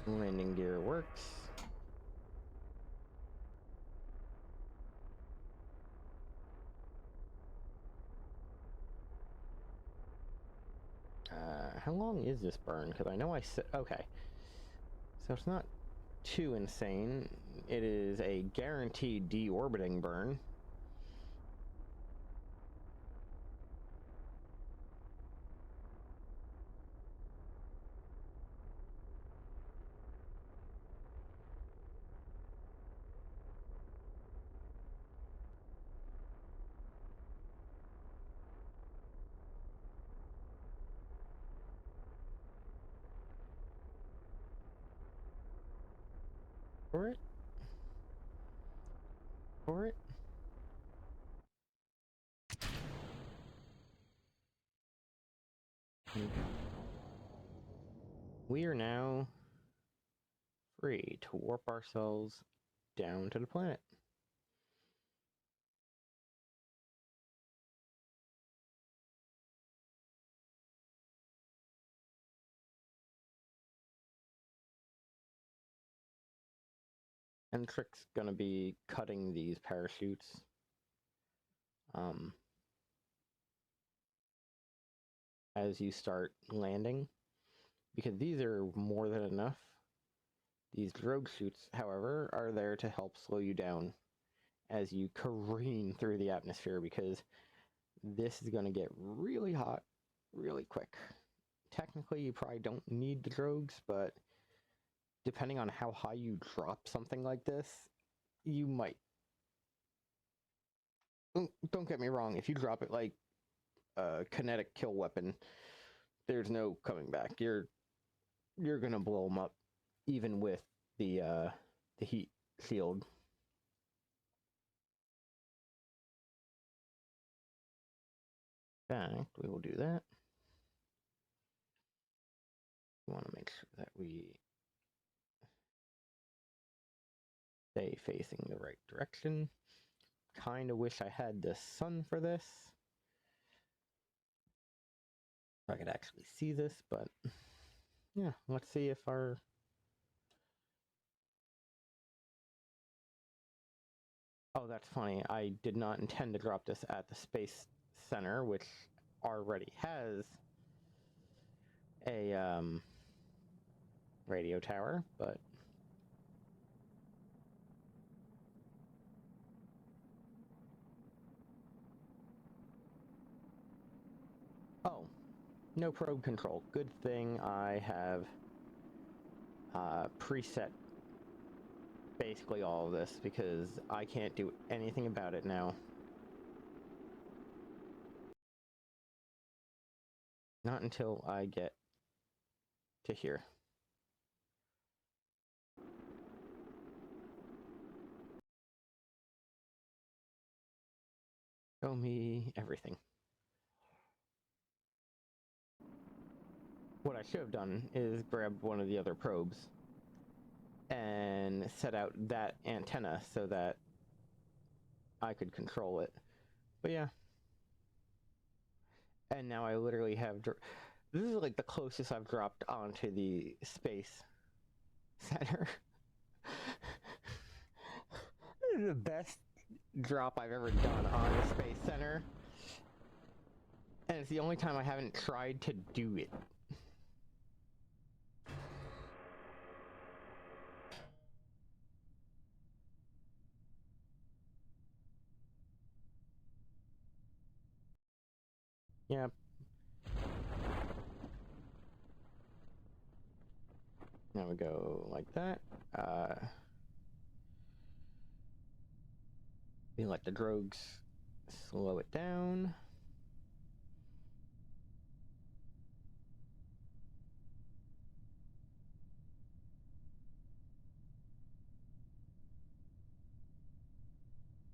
S1: Landing gear works. How long is this burn? Because I know I said... Okay. So it's not too insane. It is a guaranteed deorbiting burn. For it? For it? We are now free to warp ourselves down to the planet. And the trick's gonna be cutting these parachutes. As you start landing, because these are more than enough. These drogue chutes, however, are there to help slow you down as you careen through the atmosphere, because this is going to get really hot really quick. Technically, you probably don't need the drogues, but depending on how high you drop something like this, you might. Don't get me wrong, if you drop it like a kinetic kill weapon, there's no coming back. You're gonna blow them up, even with the heat shield. In fact, we will do that. We want to make sure that we stay facing the right direction. Kind of wish I had the sun for this. If I could actually see this, but yeah, let's see if our... Oh, that's funny. I did not intend to drop this at the Space Center, which already has a radio tower, but... Oh, no probe control. Good thing I have preset basically all of this, because I can't do anything about it now. Not until I get to here. Show me everything. what I should have done is grab one of the other probes and set out that antenna so that I could control it. But yeah. And now I literally have... This is like the closest I've dropped onto the Space Center. This is the best drop I've ever done on the Space Center. And it's the only time I haven't tried to do it. Yep. Now we go like that. We let the drogues slow it down.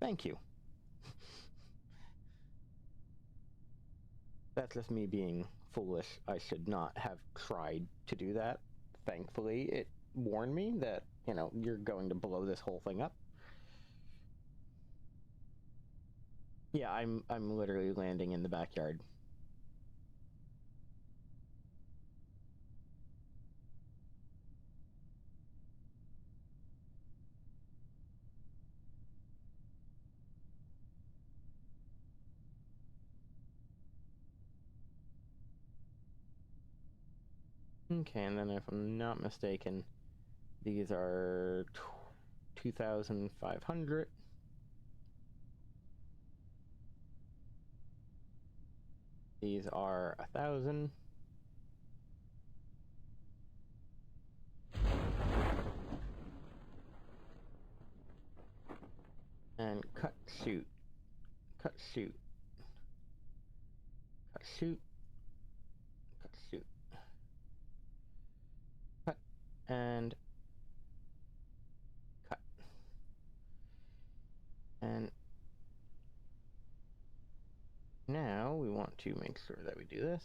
S1: Thank you. That's just me being foolish. I should not have tried to do that. Thankfully, it warned me that, you know, you're going to blow this whole thing up. Yeah, I'm literally landing in the backyard. Okay, and then if I'm not mistaken, these are 2,500. These are 1,000. And cut, shoot. Cut, shoot. Cut, shoot. Cut, shoot. Cut. And cut. And now we want to make sure that we do this.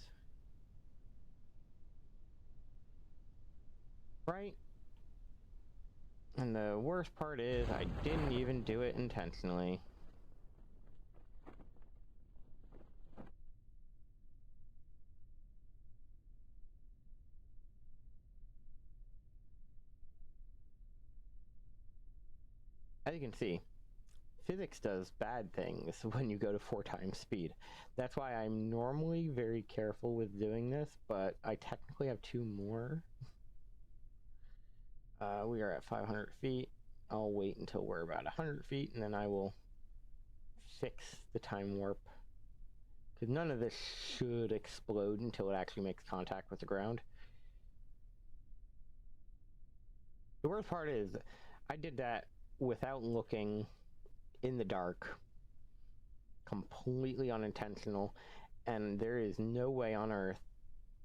S1: Right? And the worst part is I didn't even do it intentionally. As you can see, physics does bad things when you go to 4 times speed. That's why I'm normally very careful with doing this, but I technically have 2 more. We are at 500 feet. I'll wait until we're about 100 feet, and then I will fix the time warp. Because none of this should explode until it actually makes contact with the ground. The worst part is, I did that without looking in the dark. Completely unintentional. And there is no way on Earth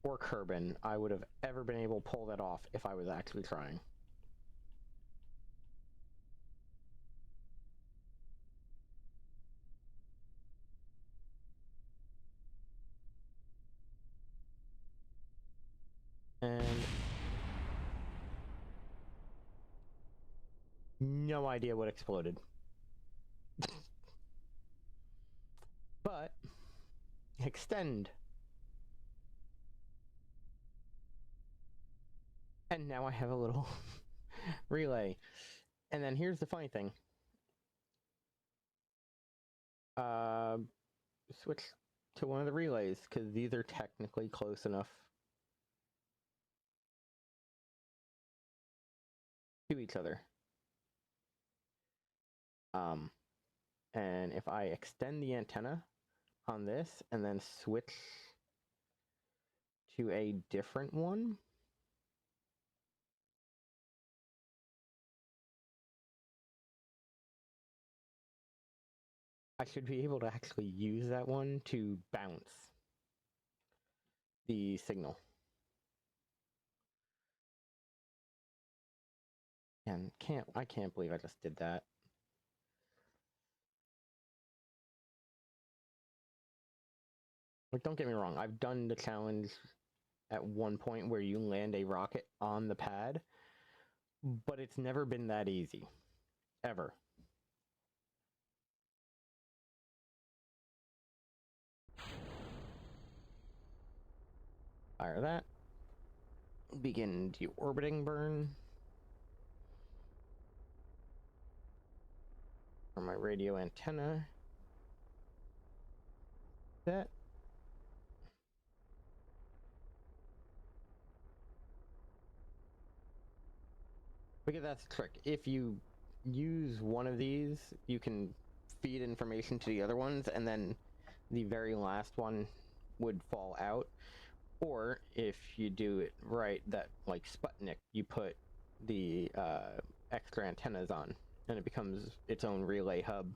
S1: or Kerbin I would have ever been able to pull that off if I was actually trying. And no idea what exploded. But extend. And now I have a little relay. And then here's the funny thing. Switch to one of the relays, because these are technically close enough to each other. And if I extend the antenna on this and then switch to a different one, I should be able to actually use that one to bounce the signal. And I can't believe I just did that. Like, don't get me wrong, I've done the challenge at one point where you land a rocket on the pad, but it's never been that easy. Ever. Fire that. Begin deorbiting burn. For my radio antenna. That. Because that's the trick. If you use one of these, you can feed information to the other ones, and then the very last one would fall out. Or if you do it right, that like Sputnik, you put the extra antennas on, and it becomes its own relay hub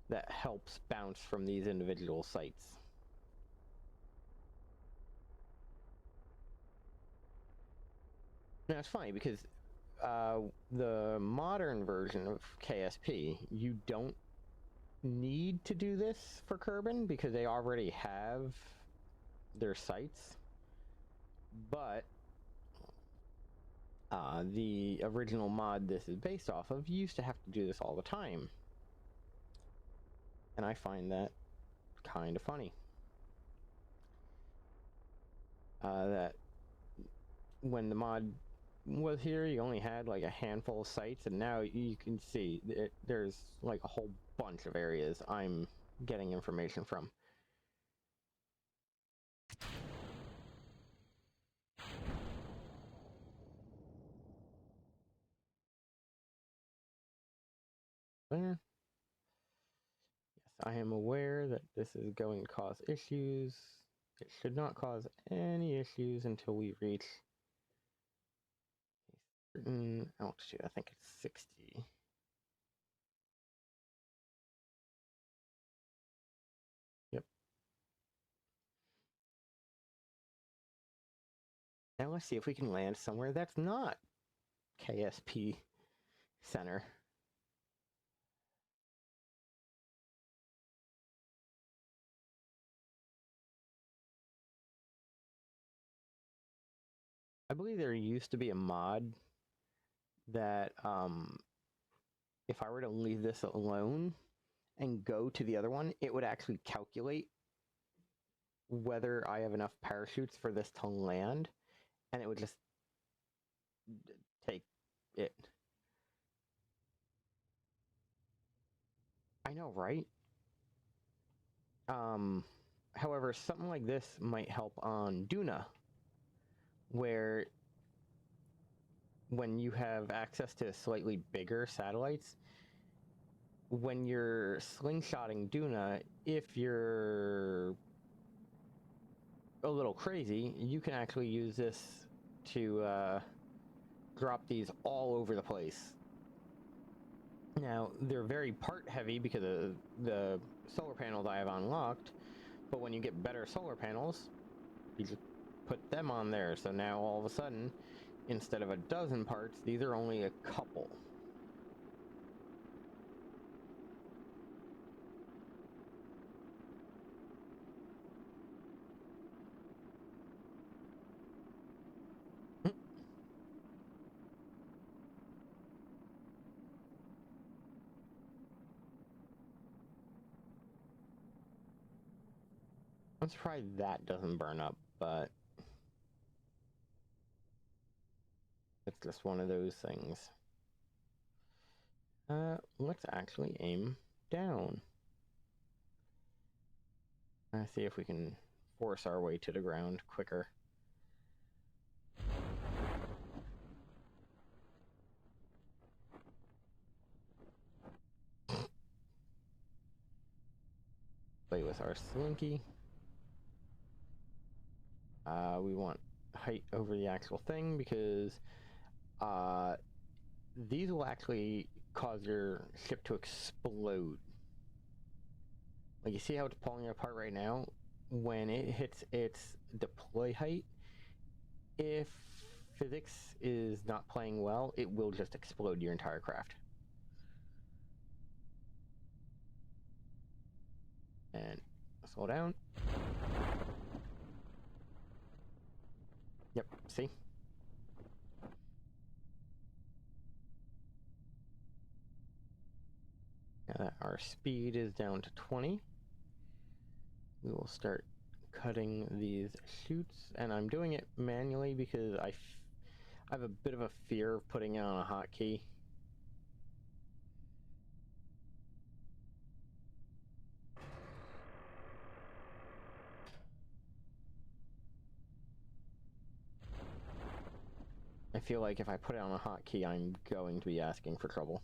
S1: that helps bounce from these individual sites. Now it's funny because the modern version of KSP, you don't need to do this for Kerbin because they already have their sites, but the original mod this is based off of used to have to do this all the time, and I find that kind of funny. That when the mod was here, you only had like a handful of sites, and now you can see there's like a whole bunch of areas I'm getting information from. There. Yes, I am aware that this is going to cause issues. It should not cause any issues until we reach a certain altitude. I think it's 60. Yep. Now let's see if we can land somewhere that's not KSP Center. I believe there used to be a mod that if I were to leave this alone and go to the other one, it would actually calculate whether I have enough parachutes for this to land, and it would just take it. I know, right? However, something like this might help on Duna, where when you have access to slightly bigger satellites, when you're slingshotting Duna, if you're a little crazy, you can actually use this to drop these all over the place. Now, they're very part heavy because of the solar panels I have unlocked, but when you get better solar panels, you just put them on there. So now all of a sudden, instead of a dozen parts, these are only a couple. I'm surprised that doesn't burn up, but it's just one of those things. Let's actually aim down. See if we can force our way to the ground quicker. Play with our slinky. We want height over the actual thing because these will actually cause your ship to explode. Like, you see how it's pulling apart right now? When it hits its deploy height, if physics is not playing well, it will just explode your entire craft. And slow down. Yep, see? Now that our speed is down to 20, we will start cutting these chutes, and I'm doing it manually because I have a bit of a fear of putting it on a hotkey. I feel like if I put it on a hotkey, I'm going to be asking for trouble.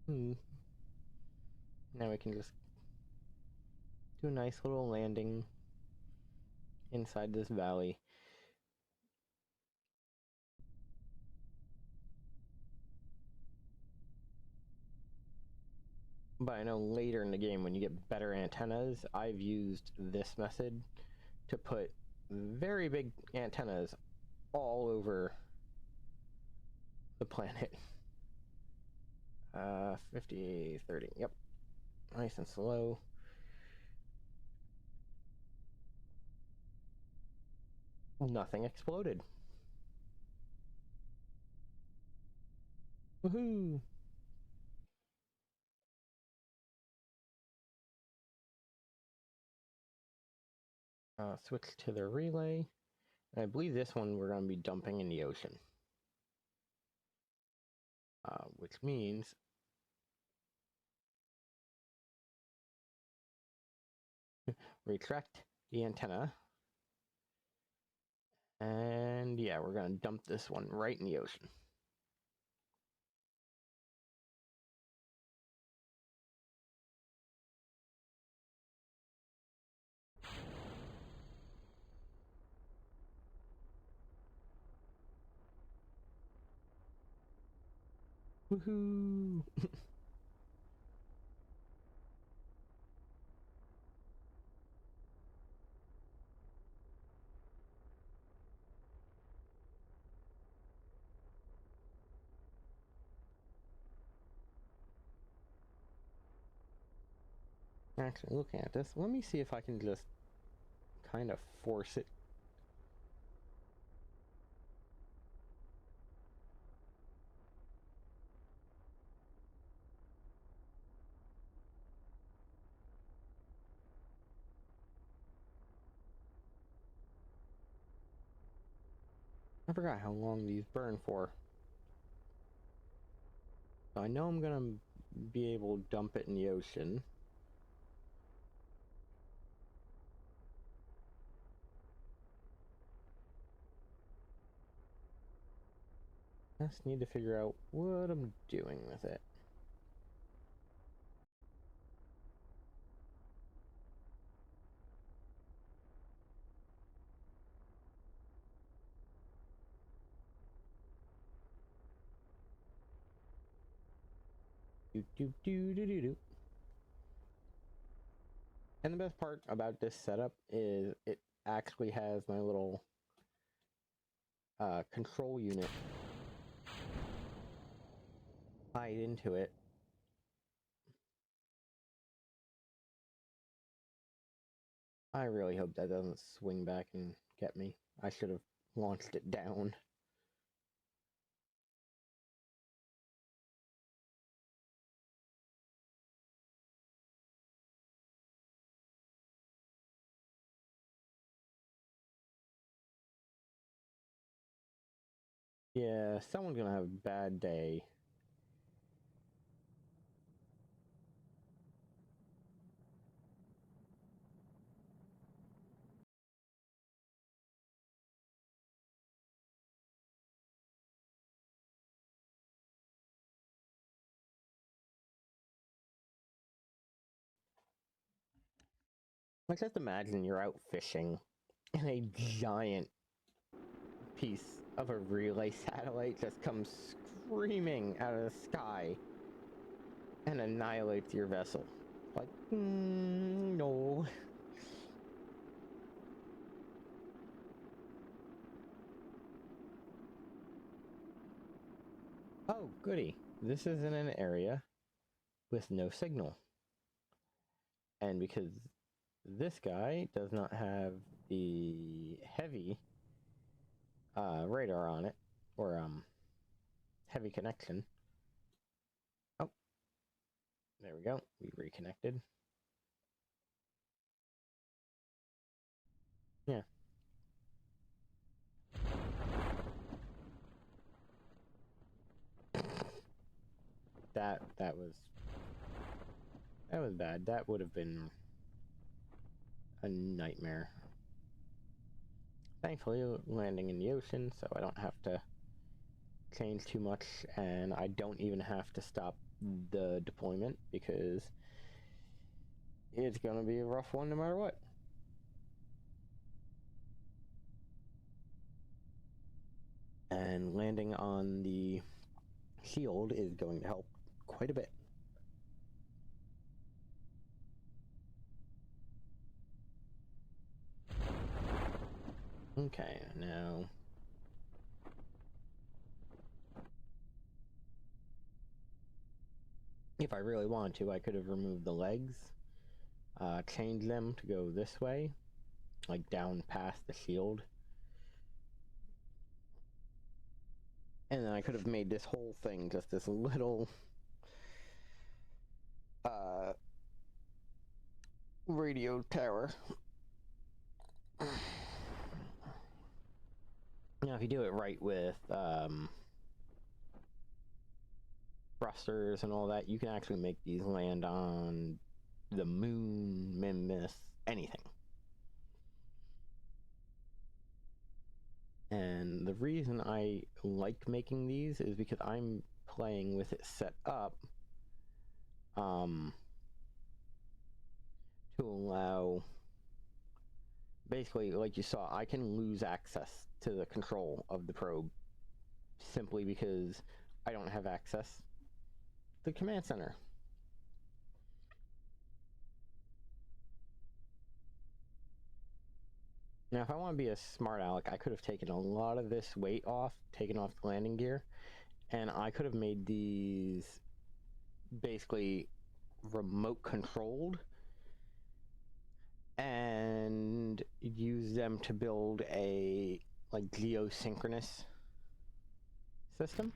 S1: Now we can just do a nice little landing inside this valley. But I know later in the game, when you get better antennas, I've used this method to put very big antennas all over the planet. 50, 30, yep. Nice and slow. Nothing exploded. Woohoo! Switch to the relay. And I believe this one we're going to be dumping in the ocean. Which means retract the antenna. And yeah, we're going to dump this one right in the ocean. Woohoo! Actually, looking at this, let me see if I can just kind of force it. I forgot how long these burn for. So I know I'm gonna be able to dump it in the ocean. I just need to figure out what I'm doing with it. Do do do do do do. And the best part about this setup is it actually has my little control unit tied into it. I really hope that doesn't swing back and get me. I should have launched it down. Yeah, someone's gonna have a bad day. Like, just imagine you're out fishing and a giant piece of a relay satellite just comes screaming out of the sky and annihilates your vessel. Like, no. Oh, goody. This is in an area with no signal. And because This guy does not have the heavy radar on it, or heavy connection. Oh, there we go. We reconnected. Yeah. That was bad. That would have been a nightmare. Thankfully, landing in the ocean, so I don't have to change too much, and I don't even have to stop the deployment because it's gonna be a rough one no matter what. And landing on the shield is going to help quite a bit. Okay, now if I really wanted to, I could have removed the legs, changed them to go this way, like down past the shield. And then I could have made this whole thing just this little radio tower. Now, if you do it right with thrusters and all that, you can actually make these land on the moon, Miss, anything. And the reason I like making these is because I'm playing with it set up to allow, basically, like you saw, I can lose access to the control of the probe simply because I don't have access to the command center. Now, if I want to be a smart aleck, I could have taken a lot of this weight off, taken off the landing gear, and I could have made these basically remote controlled and use them to build a like geosynchronous system.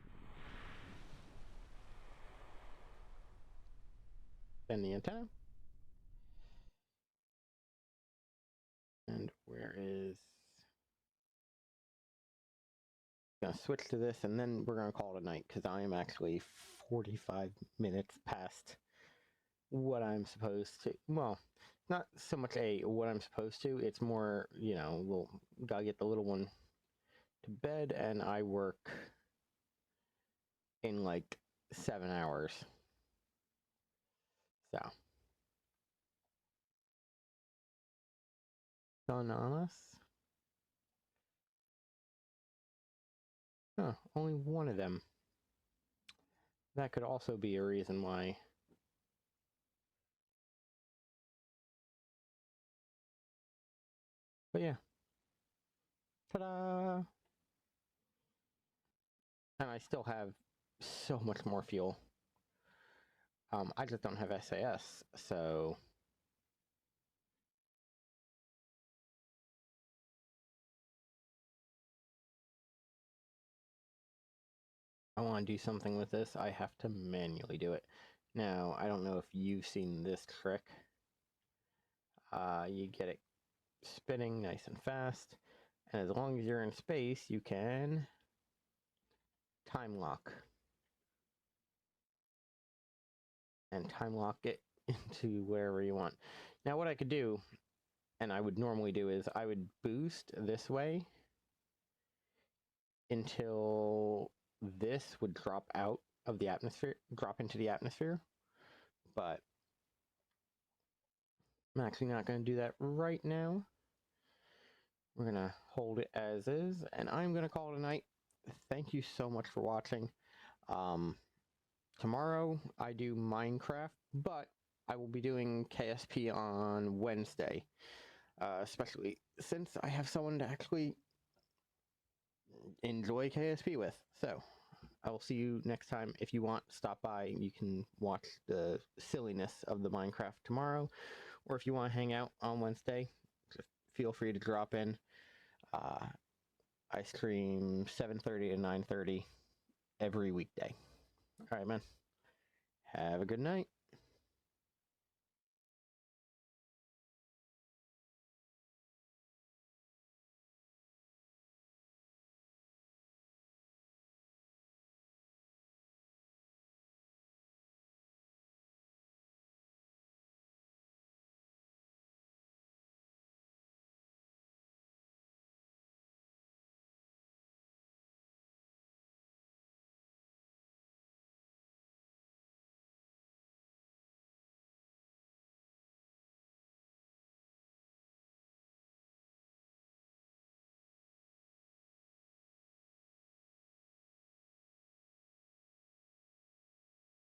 S1: Then the antenna. And where is... Gonna switch to this, and then we're gonna call it a night because I am actually 45 minutes past what I'm supposed to. Well, not so much what I'm supposed to. It's more, you know, we'll gotta get the little one to bed, and I work in like 7 hours. So, sun on us. Huh, only one of them. That could also be a reason why. But yeah. Ta-da! And I still have so much more fuel. I just don't have SAS, so... I want to do something with this, I have to manually do it. Now, I don't know if you've seen this trick. You get it spinning nice and fast, and as long as you're in space, you can time lock. And time lock it into wherever you want. Now, what I could do, and I would normally do, is I would boost this way until this would drop out of the atmosphere, drop into the atmosphere, but I'm actually not going to do that right now. We're going to hold it as is, and I'm going to call it a night. Thank you so much for watching. Tomorrow I do Minecraft, but I will be doing KSP on Wednesday, especially since I have someone to actually enjoy KSP with. So I will see you next time. If you want, stop by. You can watch the silliness of the Minecraft tomorrow, or if you want to hang out on Wednesday, just feel free to drop in. I stream 7:30 to 9:30 every weekday. All right, man. Have a good night.